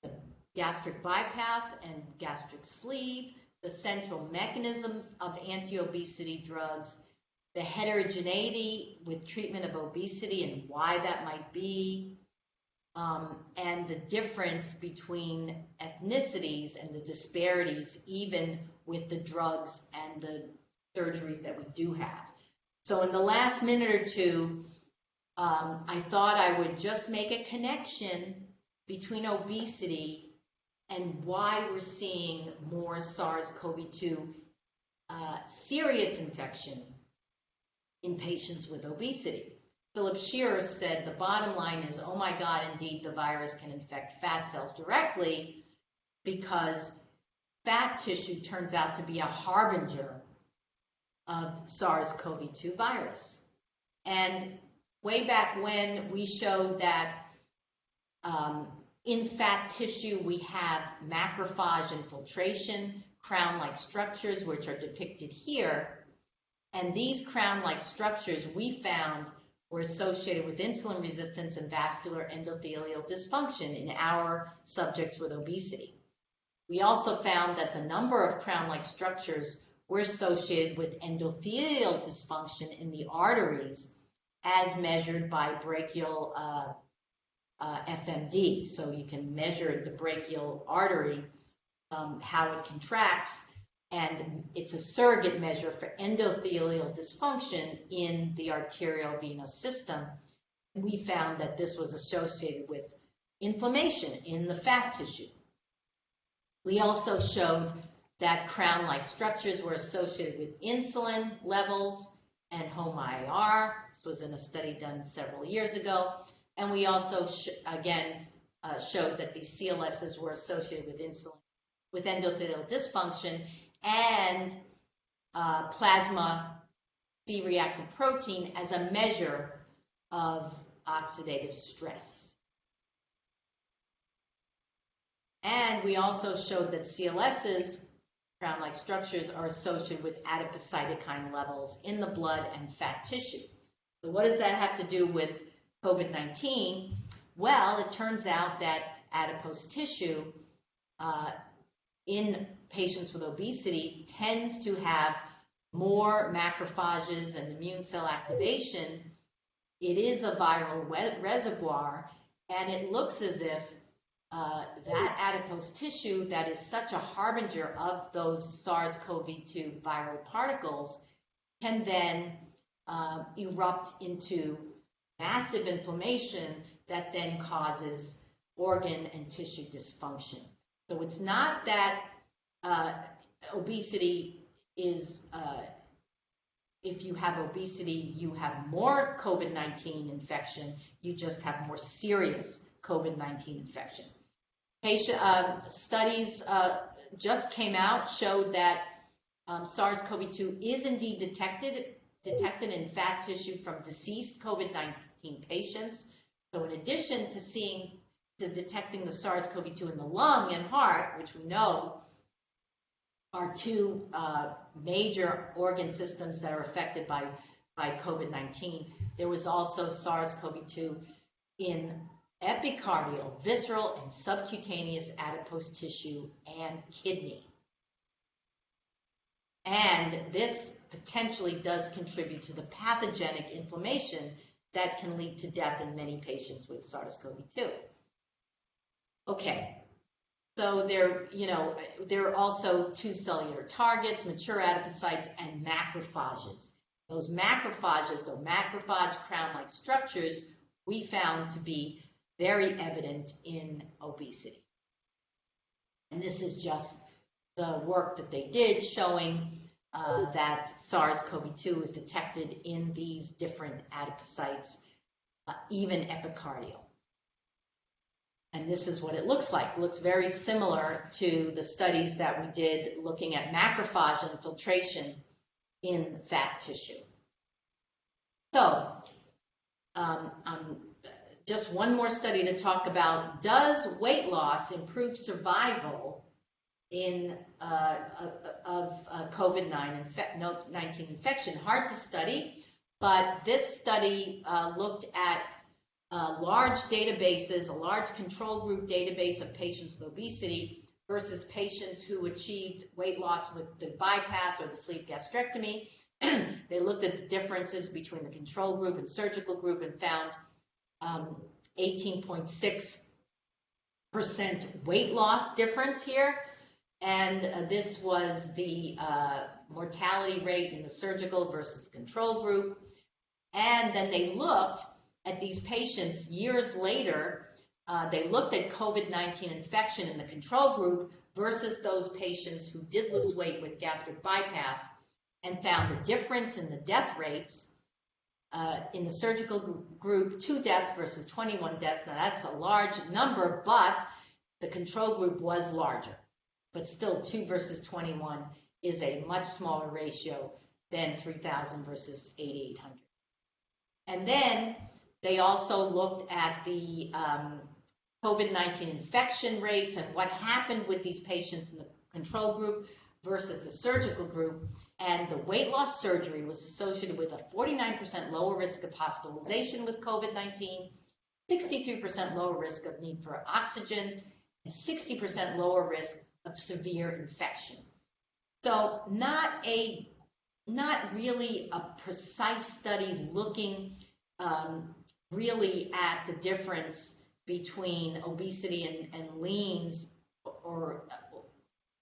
the gastric bypass and gastric sleeve, the central mechanisms of anti-obesity drugs, the heterogeneity with treatment of obesity and why that might be, and the difference between ethnicities and the disparities even with the drugs and the surgeries that we do have. So in the last minute or two, I thought I would just make a connection between obesity and why we're seeing more SARS-CoV-2 serious infection in patients with obesity. Philip Shearer said the bottom line is, oh my God, indeed the virus can infect fat cells directly, because fat tissue turns out to be a harbinger of SARS-CoV-2 virus. And way back when, we showed that in fat tissue we have macrophage infiltration, crown-like structures, which are depicted here. And these crown-like structures we found were associated with insulin resistance and vascular endothelial dysfunction in our subjects with obesity. We also found that the number of crown-like structures were associated with endothelial dysfunction in the arteries as measured by brachial FMD. So you can measure the brachial artery, how it contracts, and it's a surrogate measure for endothelial dysfunction in the arteriovenous system. we found that this was associated with inflammation in the fat tissue. We also showed that crown-like structures were associated with insulin levels and home IR. This was in a study done several years ago. And we also, showed that these CLSs were associated with insulin, with endothelial dysfunction and plasma C-reactive protein as a measure of oxidative stress. And we also showed that CLSs, crown-like structures, are associated with adipocytokine levels in the blood and fat tissue. So what does that have to do with COVID-19? Well, it turns out that adipose tissue in patients with obesity tends to have more macrophages and immune cell activation. It is a viral reservoir, and it looks as if that adipose tissue that is such a harbinger of those SARS-CoV-2 viral particles can then erupt into massive inflammation that then causes organ and tissue dysfunction. So it's not that obesity is, if you have obesity, you have more COVID-19 infection, you just have more serious COVID-19 infection. Studies just came out, showed that SARS-CoV-2 is indeed detected in fat tissue from deceased COVID-19 patients. So in addition to detecting the SARS-CoV-2 in the lung and heart, which we know are two major organ systems that are affected by COVID-19, there was also SARS-CoV-2 in epicardial, visceral, and subcutaneous adipose tissue and kidney. And this potentially does contribute to the pathogenic inflammation that can lead to death in many patients with SARS-CoV-2. Okay, so there are also two cellular targets, mature adipocytes and macrophages. Those macrophages, or macrophage crown-like structures, we found to be very evident in obesity. And this is just the work that they did showing that SARS-CoV-2 is detected in these different adipocytes, even epicardial. And this is what it looks like. It looks very similar to the studies that we did looking at macrophage infiltration in fat tissue. So, just one more study to talk about. Does weight loss improve survival in of COVID-19 infection? Hard to study, but this study looked at large databases, a large control group database of patients with obesity versus patients who achieved weight loss with the bypass or the sleeve gastrectomy. They looked at the differences between the control group and surgical group and found 18.6% weight loss difference here. And this was the mortality rate in the surgical versus the control group. And then they looked at these patients years later. They looked at COVID-19 infection in the control group versus those patients who did lose weight with gastric bypass, and found the difference in the death rates. In the surgical group, 2 deaths versus 21 deaths. Now that's a large number, but the control group was larger. But still, 2 versus 21 is a much smaller ratio than 3,000 versus 8,800. And then they also looked at the COVID-19 infection rates and what happened with these patients in the control group versus the surgical group. And the weight loss surgery was associated with a 49% lower risk of hospitalization with COVID-19, 63% lower risk of need for oxygen, and 60% lower risk of severe infection. So not really a precise study looking really at the difference between obesity and leans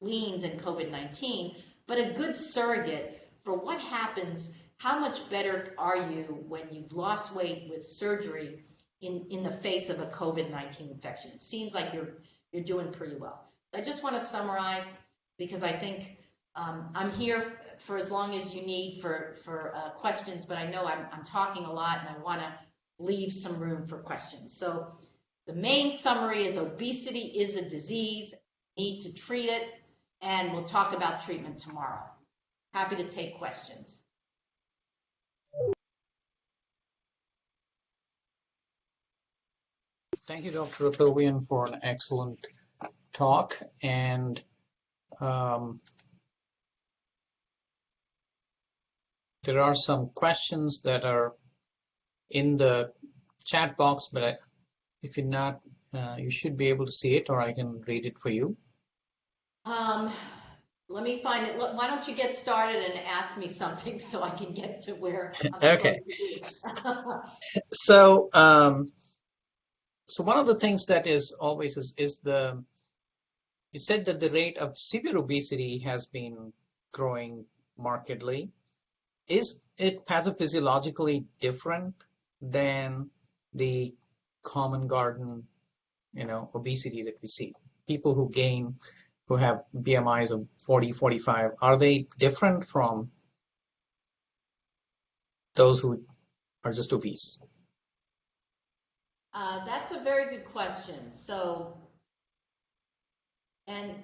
and COVID-19, but a good surrogate for what happens, how much better are you when you've lost weight with surgery in the face of a COVID-19 infection? It seems like you're doing pretty well. I just want to summarize, because I think I'm here for as long as you need for questions, but I know I'm talking a lot and I want to leave some room for questions. So the main summary is obesity is a disease, need to treat it, and we'll talk about treatment tomorrow. Happy to take questions. Thank you, Dr. Apovian, for an excellent talk. And there are some questions that are in the chat box, but if you're not, you should be able to see it, or I can read it for you. Let me find it. Why don't you get started and ask me something so I can get to where I'm Okay. supposed to be. So, so one of the things that is always is you said that the rate of severe obesity has been growing markedly. Is it pathophysiologically different than the common garden, obesity that we see? People who have BMIs of 40, 45, are they different from those who are just obese? That's a very good question. So, and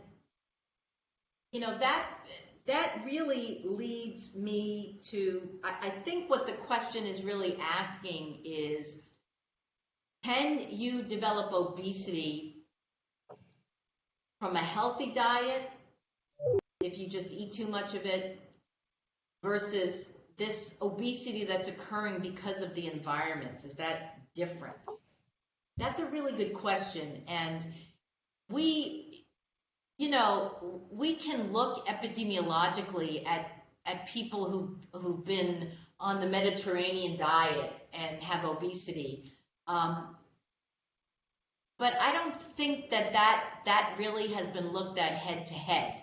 that really leads me to, I think what the question is really asking is, can you develop obesity from a healthy diet, if you just eat too much of it, versus this obesity that's occurring because of the environment? Is that different? That's a really good question. And we can look epidemiologically at people who've been on the Mediterranean diet and have obesity. But I don't think that really has been looked at head to head.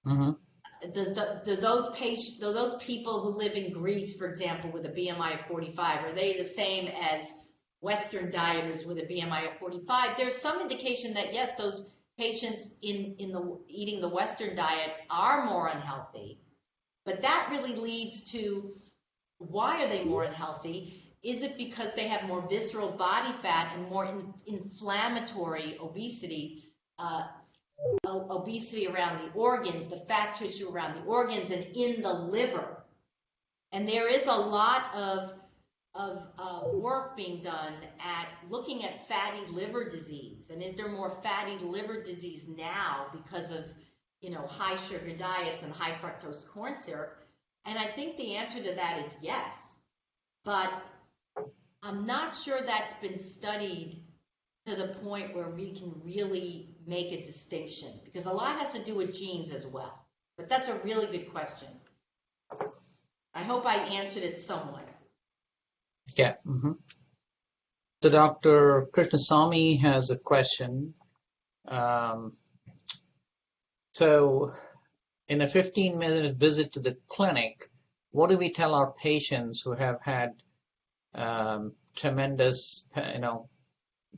Mm-hmm. Do those people who live in Greece, for example, with a BMI of 45, are they the same as Western dieters with a BMI of 45? There's some indication that yes, those patients eating the Western diet are more unhealthy, but that really leads to, why are they more unhealthy? Is it because they have more visceral body fat and more inflammatory obesity, obesity around the organs, the fat tissue around the organs and in the liver? And there is a lot of work being done at looking at fatty liver disease. And is there more fatty liver disease now because of, high sugar diets and high fructose corn syrup? And I think the answer to that is yes. But I'm not sure that's been studied to the point where we can really make a distinction, because a lot has to do with genes as well. But that's a really good question. I hope I answered it somewhat. Yeah. Mm-hmm. So Dr. Krishnasamy has a question. So in a 15-minute visit to the clinic, what do we tell our patients who have had tremendous,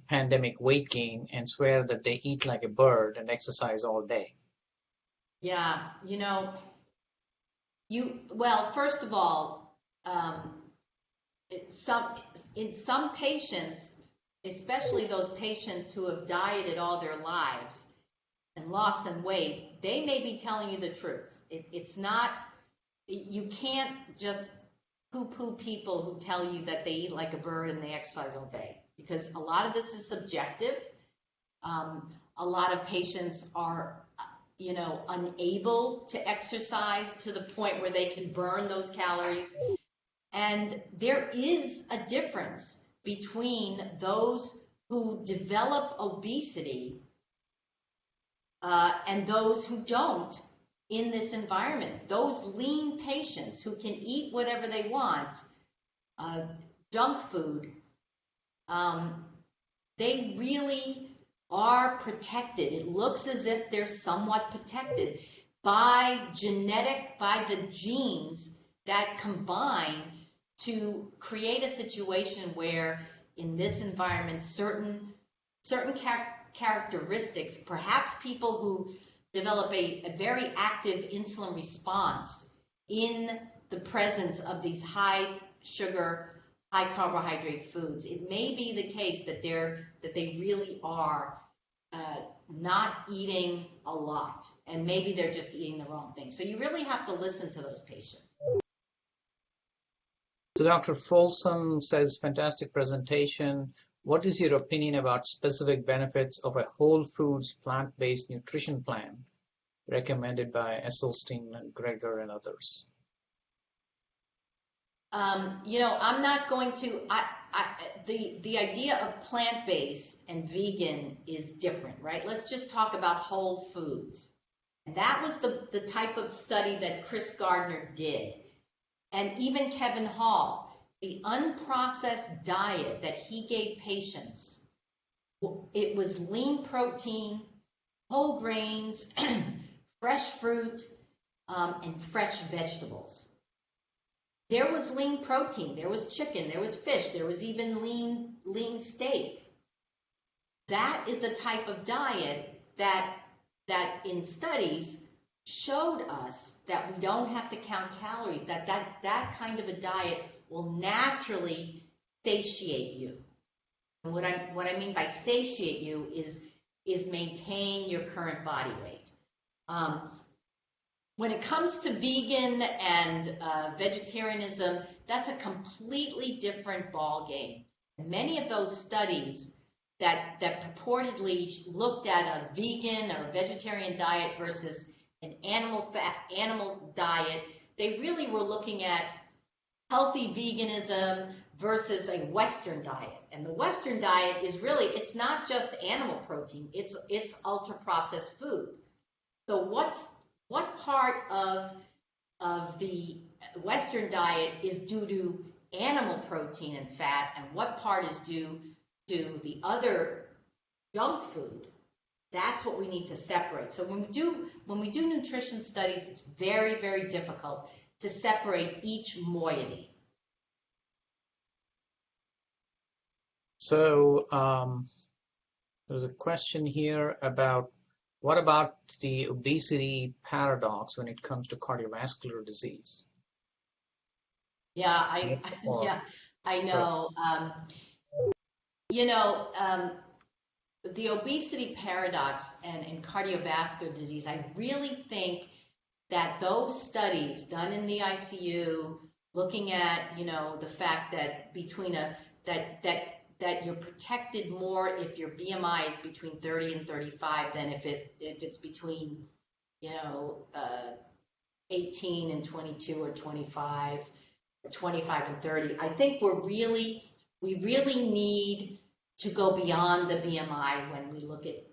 pandemic weight gain and swear that they eat like a bird and exercise all day? Yeah, well, first of all, in some patients, especially those patients who have dieted all their lives and lost in weight, they may be telling you the truth. It's not, you can't just poo-poo people who tell you that they eat like a bird and they exercise all day, because a lot of this is subjective. A lot of patients are, unable to exercise to the point where they can burn those calories. And there is a difference between those who develop obesity and those who don't in this environment. Those lean patients who can eat whatever they want, junk food, they really are protected. It looks as if they're somewhat protected by the genes that combine to create a situation where in this environment, certain characteristics, perhaps people who develop a very active insulin response in the presence of these high sugar, high carbohydrate foods. It may be the case that they really are not eating a lot, and maybe they're just eating the wrong thing. So you really have to listen to those patients. So Dr. Folsom says, fantastic presentation. What is your opinion about specific benefits of a whole foods plant-based nutrition plan recommended by Esselstyn and Greger and others? I'm not going to, the idea of plant-based and vegan is different, right? Let's just talk about whole foods. And that was the type of study that Chris Gardner did. And even Kevin Hall, the unprocessed diet that he gave patients, it was lean protein, whole grains, fresh fruit, and fresh vegetables. There was lean protein, there was chicken, there was fish, there was even lean steak. That is the type of diet that in studies showed us that we don't have to count calories, that kind of a diet will naturally satiate you. And what I mean by satiate you is maintain your current body weight. When it comes to vegan and vegetarianism, that's a completely different ball game. Many of those studies that purportedly looked at a vegan or vegetarian diet versus an animal diet, they really were looking at healthy veganism versus a Western diet. And the Western diet is really, it's not just animal protein, it's ultra processed food. So what part of the Western diet is due to animal protein and fat, and what part is due to the other junk food? That's what we need to separate. So when we do nutrition studies, it's very, very difficult to separate each moiety. So there's a question here about what about the obesity paradox when it comes to cardiovascular disease? Yeah, I know. The obesity paradox and cardiovascular disease, I really think that those studies done in the ICU, looking at, the fact that that you're protected more if your BMI is between 30 and 35 than if it's between, 18 and 22 or 25 or 25 and 30. I think we really need to go beyond the BMI when we look at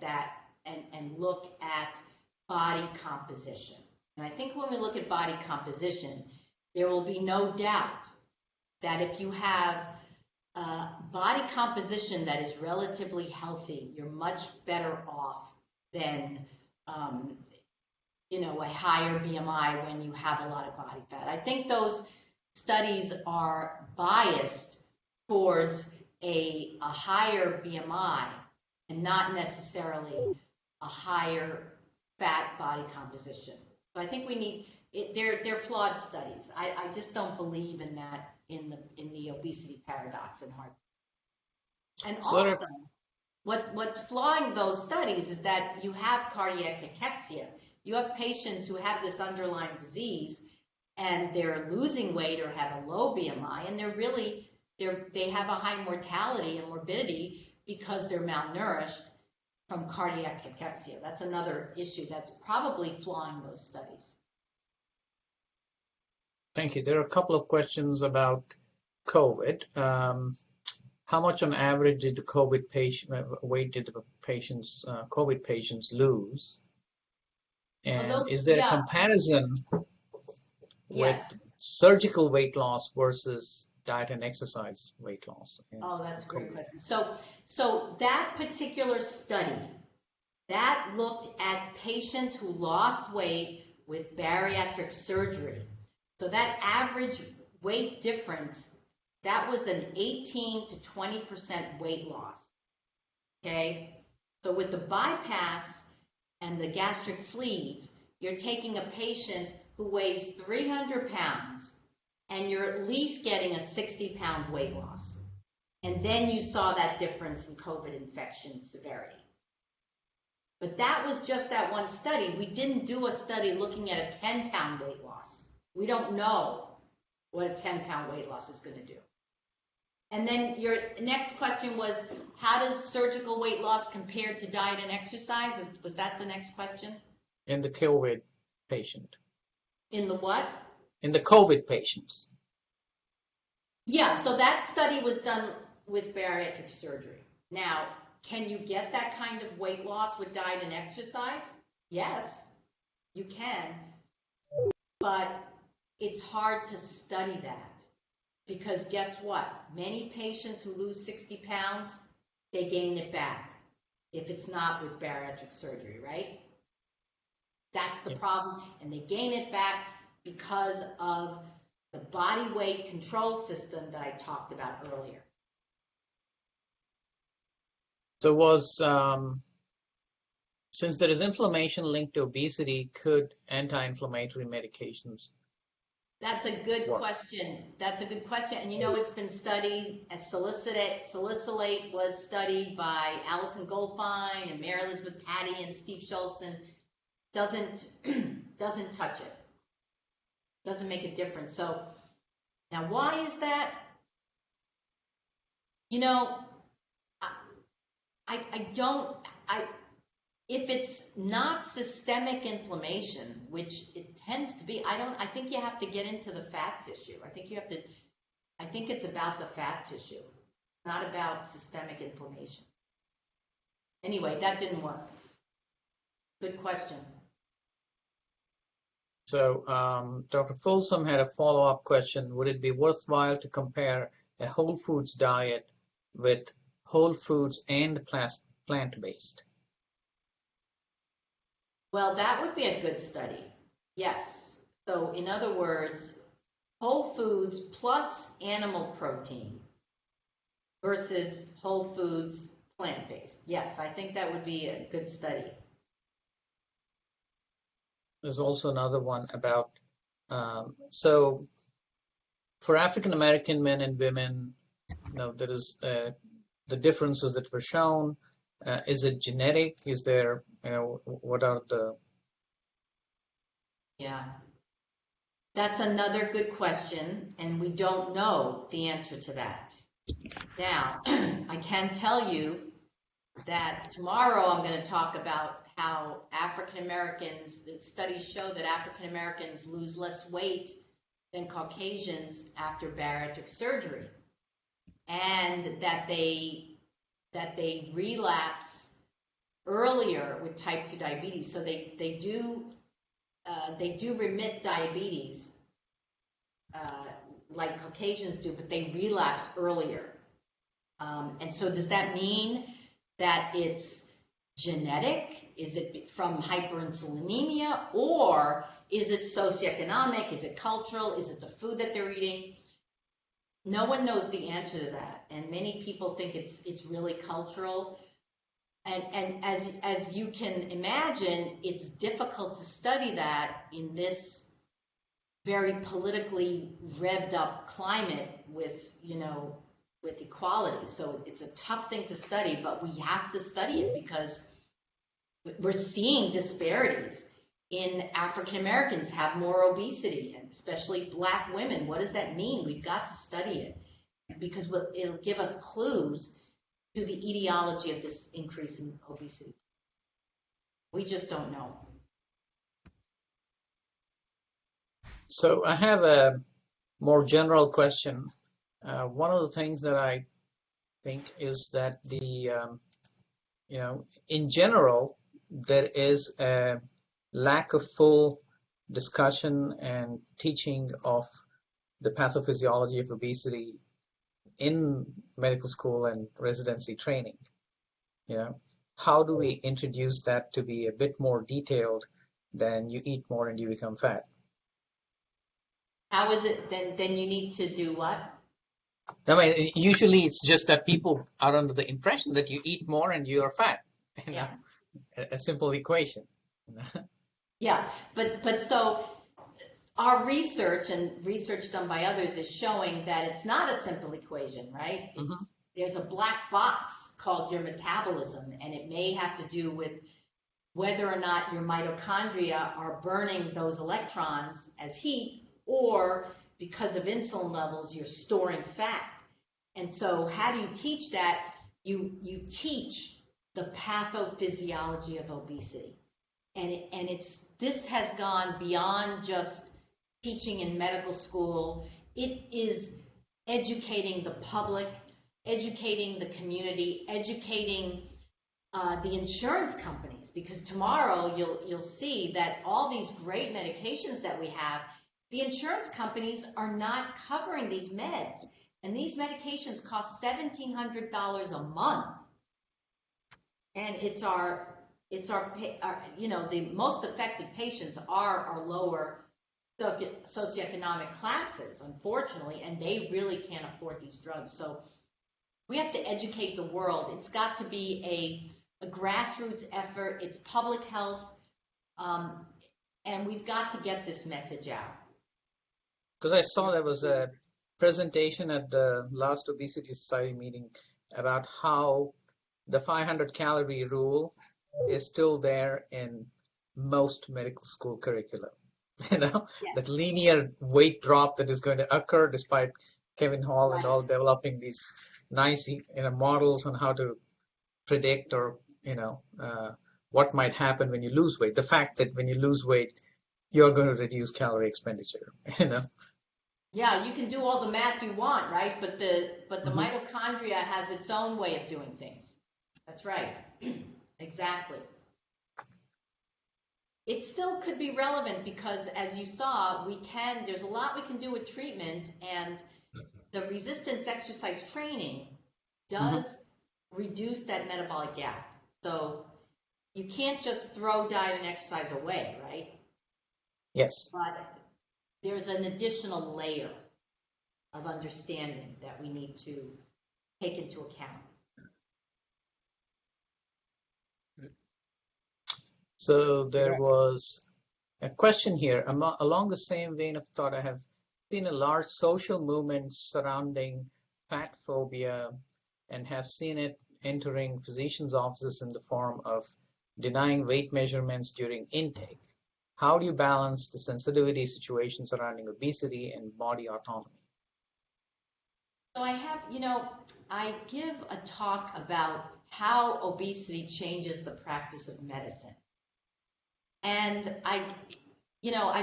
that and look at body composition. And I think when we look at body composition, there will be no doubt that if you have body composition that is relatively healthy, you're much better off than a higher BMI when you have a lot of body fat. I think those studies are biased towards a higher BMI and not necessarily a higher fat body composition. So I think we need they're flawed studies. I just don't believe in that in the obesity paradox in heart. And also, what's flawing those studies is that you have cardiac cachexia. You have patients who have this underlying disease and they're losing weight or have a low BMI, and they have a high mortality and morbidity because they're malnourished from cardiac cachexia. That's another issue that's probably flawing those studies. Thank you. There are a couple of questions about COVID. How much on average did the COVID patients lose? And is there a comparison with surgical weight loss versus diet and exercise weight loss? Oh, that's a great question. So that particular study, that looked at patients who lost weight with bariatric surgery. So that average weight difference, that was an 18 to 20% weight loss. Okay? So with the bypass and the gastric sleeve, you're taking a patient who weighs 300 pounds and you're at least getting a 60-pound weight loss. And then you saw that difference in COVID infection severity. But that was just that one study. We didn't do a study looking at a 10-pound weight loss. We don't know what a 10-pound weight loss is going to do. And then your next question was, how does surgical weight loss compare to diet and exercise? Was that the next question? In the COVID patient. In the what? In the COVID patients. Yeah, so that study was done with bariatric surgery. Now, can you get that kind of weight loss with diet and exercise? Yes, you can. But it's hard to study that. Because guess what? Many patients who lose 60 pounds, they gain it back if it's not with bariatric surgery, right? That's the problem. And they gain it back because of the body weight control system that I talked about earlier. So since there is inflammation linked to obesity, could anti-inflammatory medications? That's a good question. That's a good question. And you know, it's been studied as salicylate was studied by Alison Goldfein and Mary Elizabeth Patty and Steve Schultzen. Doesn't touch it. Doesn't make a difference. So now why is that? You know, if it's not systemic inflammation, which it tends to be, I think you have to get into the fat tissue. I think it's about the fat tissue, not about systemic inflammation. Anyway, that didn't work. Good question. So Dr. Folsom had a follow-up question. Would it be worthwhile to compare a whole foods diet with whole foods and plant-based? Well, that would be a good study. Yes. So in other words, whole foods plus animal protein versus whole foods plant-based. Yes, I think that would be a good study. There's also another one about, so for African American men and women, there is the differences that were shown. Is it genetic? Is there, what are the? Yeah, that's another good question, and we don't know the answer to that. Now, I can tell you that tomorrow I'm going to talk about how African Americans, studies show that African Americans lose less weight than Caucasians after bariatric surgery, and that they relapse earlier with type 2 diabetes. So they do remit diabetes like Caucasians do, but they relapse earlier. And so does that mean that it's genetic? Is it from hyperinsulinemia, or is it socioeconomic? Is it cultural? Is it the food that they're eating? No one knows the answer to that, and many people think it's really cultural. And as you can imagine, it's difficult to study that in this very politically revved up climate with equality. So it's a tough thing to study, but we have to study it because we're seeing disparities in African Americans have more obesity, and especially Black women. What does that mean? We've got to study it because it'll give us clues to the etiology of this increase in obesity. We just don't know. So I have a more general question. One of the things that I think is that in general, there is a lack of full discussion and teaching of the pathophysiology of obesity in medical school and residency training. How do we introduce that to be a bit more detailed than you eat more and you become fat? How is it then you need to do what? I mean, usually it's just that people are under the impression that you eat more and you are fat. You know, Yeah. a simple equation. Yeah, but so our research and research done by others is showing that it's not a simple equation, right? Mhm. There's a black box called your metabolism, and it may have to do with whether or not your mitochondria are burning those electrons as heat, or because of insulin levels, you're storing fat. And so how do you teach that? You teach the pathophysiology of obesity. And this has gone beyond just teaching in medical school. It is educating the public, educating the community, educating the insurance companies, because tomorrow you'll see that all these great medications that we have, the insurance companies are not covering these meds, and these medications cost $1,700 a month, and it's our the most affected patients are our lower socioeconomic classes, unfortunately, and they really can't afford these drugs. So we have to educate the world. It's got to be a grassroots effort. It's public health, and we've got to get this message out. Because I saw there was a presentation at the last Obesity Society meeting about how the 500 calorie rule is still there in most medical school curricula. Yes. That linear weight drop that is going to occur despite Kevin Hall and all developing these nice models on how to predict or what might happen when you lose weight. The fact that when you lose weight, you're going to reduce calorie expenditure. Yeah, you can do all the math you want, right? But the Mhm. mitochondria has its own way of doing things. That's right. Exactly. It still could be relevant because, as you saw, there's a lot we can do with treatment, and the resistance exercise training Mhm. does reduce that metabolic gap. So you can't just throw diet and exercise away, right? Yes. But there's an additional layer of understanding that we need to take into account. So there was a question here. Along the same vein of thought, I have seen a large social movement surrounding fat phobia and have seen it entering physicians' offices in the form of denying weight measurements during intake. How do you balance the sensitivity situation surrounding obesity and body autonomy? So I give a talk about how obesity changes the practice of medicine. And I'm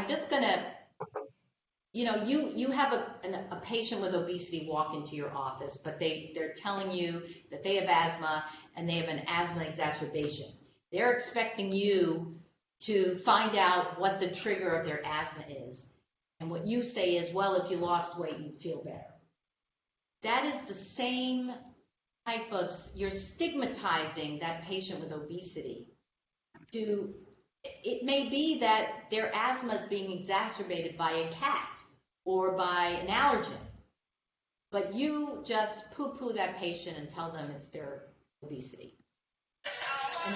just gonna, you have a patient with obesity walk into your office, but they're telling you that they have asthma and they have an asthma exacerbation. They're expecting you to find out what the trigger of their asthma is. And what you say is, well, if you lost weight, you'd feel better. That is the same type of, you're stigmatizing that patient with obesity to, it may be that their asthma is being exacerbated by a cat or by an allergen, but you just poo-poo that patient and tell them it's their obesity. And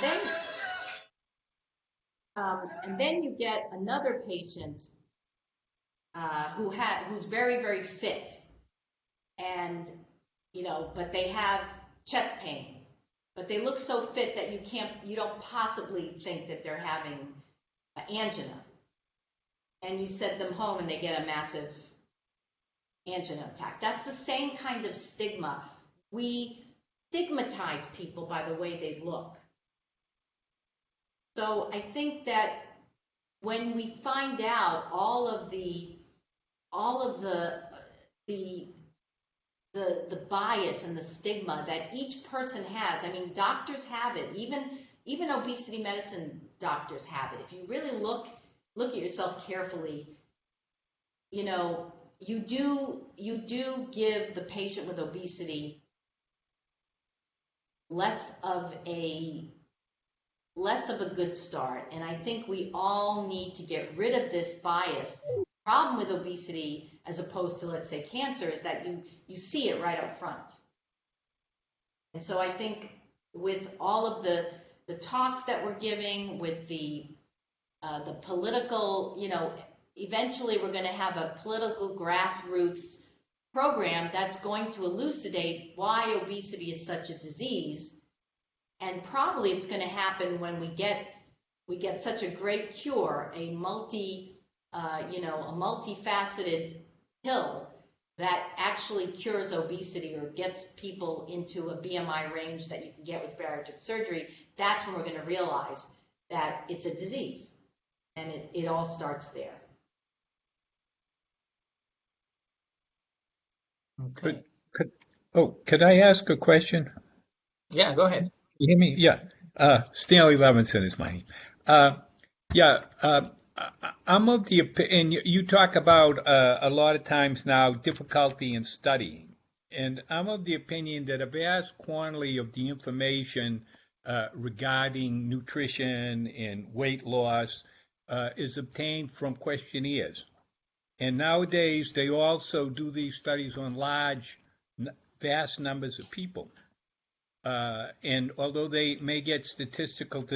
then you get another patient who's very, very fit, and but they have chest pain, but they look so fit that you don't possibly think that they're having angina, and you send them home and they get a massive angina attack. That's the same kind of stigma. We stigmatize people by the way they look. So I think that when we find out all of the bias and the stigma that each person has. I mean, doctors have it. Even obesity medicine doctors have it. If you really look at yourself carefully, you do give the patient with obesity less of a good start. And I think we all need to get rid of this bias, problem with obesity, as opposed to, let's say, cancer, is that you see it right up front. And so I think with all of the talks that we're giving, with the political, eventually we're going to have a political grassroots program that's going to elucidate why obesity is such a disease. And probably it's going to happen when we get such a great cure, a multifaceted pill that actually cures obesity or gets people into a BMI range that you can get with bariatric surgery. That's when we're going to realize that it's a disease, and it all starts there. Okay. Could I ask a question? Yeah, go ahead. You hear me? Yeah. Stanley Levinson is my name. I'm of the opinion, you talk about a lot of times now difficulty in studying. And I'm of the opinion that a vast quantity of the information regarding nutrition and weight loss is obtained from questionnaires. And nowadays, they also do these studies on vast numbers of people. And although they may get statistical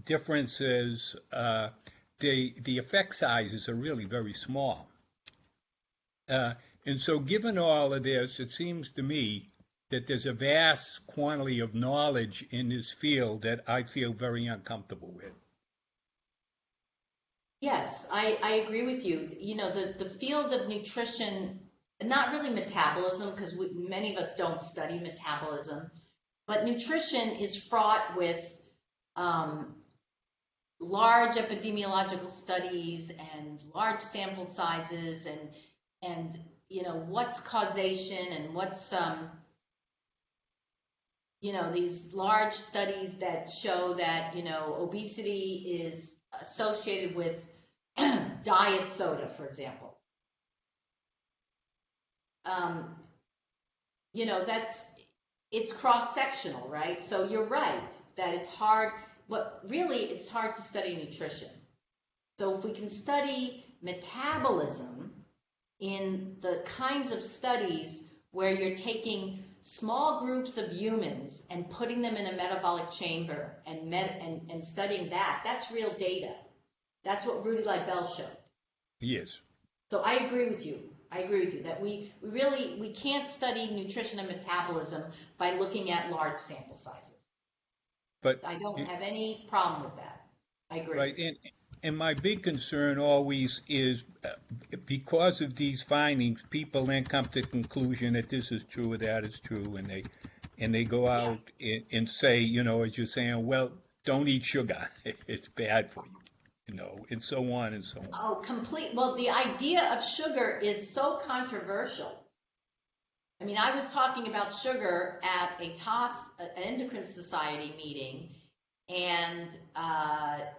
differences, the effect sizes are really very small. And so given all of this, it seems to me that there's a vast quantity of knowledge in this field that I feel very uncomfortable with. Yes, I agree with you. The field of nutrition, not really metabolism, because many of us don't study metabolism, but nutrition is fraught with large epidemiological studies and large sample sizes and what's causation and what's these large studies that show that obesity is associated with diet soda, for example. It's cross-sectional, right? So you're right that it's hard, but really it's hard to study nutrition. So if we can study metabolism in the kinds of studies where you're taking small groups of humans and putting them in a metabolic chamber and studying that's real data. That's what Rudy Leibel showed. Yes. So I agree with you that we can't study nutrition and metabolism by looking at large sample sizes. But I don't have any problem with that. I agree. Right, and my big concern always is because of these findings, people then come to the conclusion that this is true or that is true, and they go out and say, as you're saying, well, don't eat sugar, it's bad for you. And so on and so on. Oh, well, the idea of sugar is so controversial. I mean, I was talking about sugar at a TOS, an endocrine society meeting, and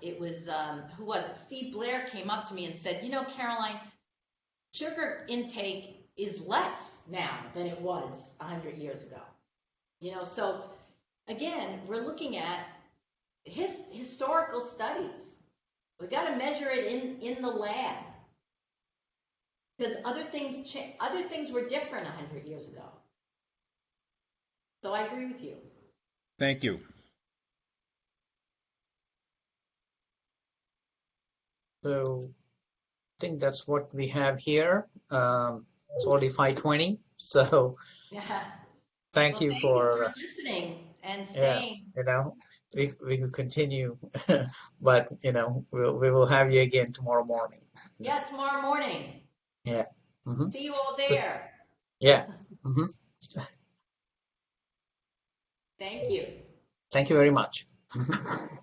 it was, who was it? Steve Blair came up to me and said, Caroline, sugar intake is less now than it was 100 years ago. So again, we're looking at historical studies. We got to measure it in the lab, because other things were different 100 years ago. So I agree with you. Thank you. So I think that's what we have here. It's only 5:20, so thank you for listening and staying. We could continue, but we will have you again tomorrow morning. Yeah, tomorrow morning. Yeah. Mm-hmm. See you all there. Yeah. Mm-hmm. Thank you. Thank you very much. Mm-hmm.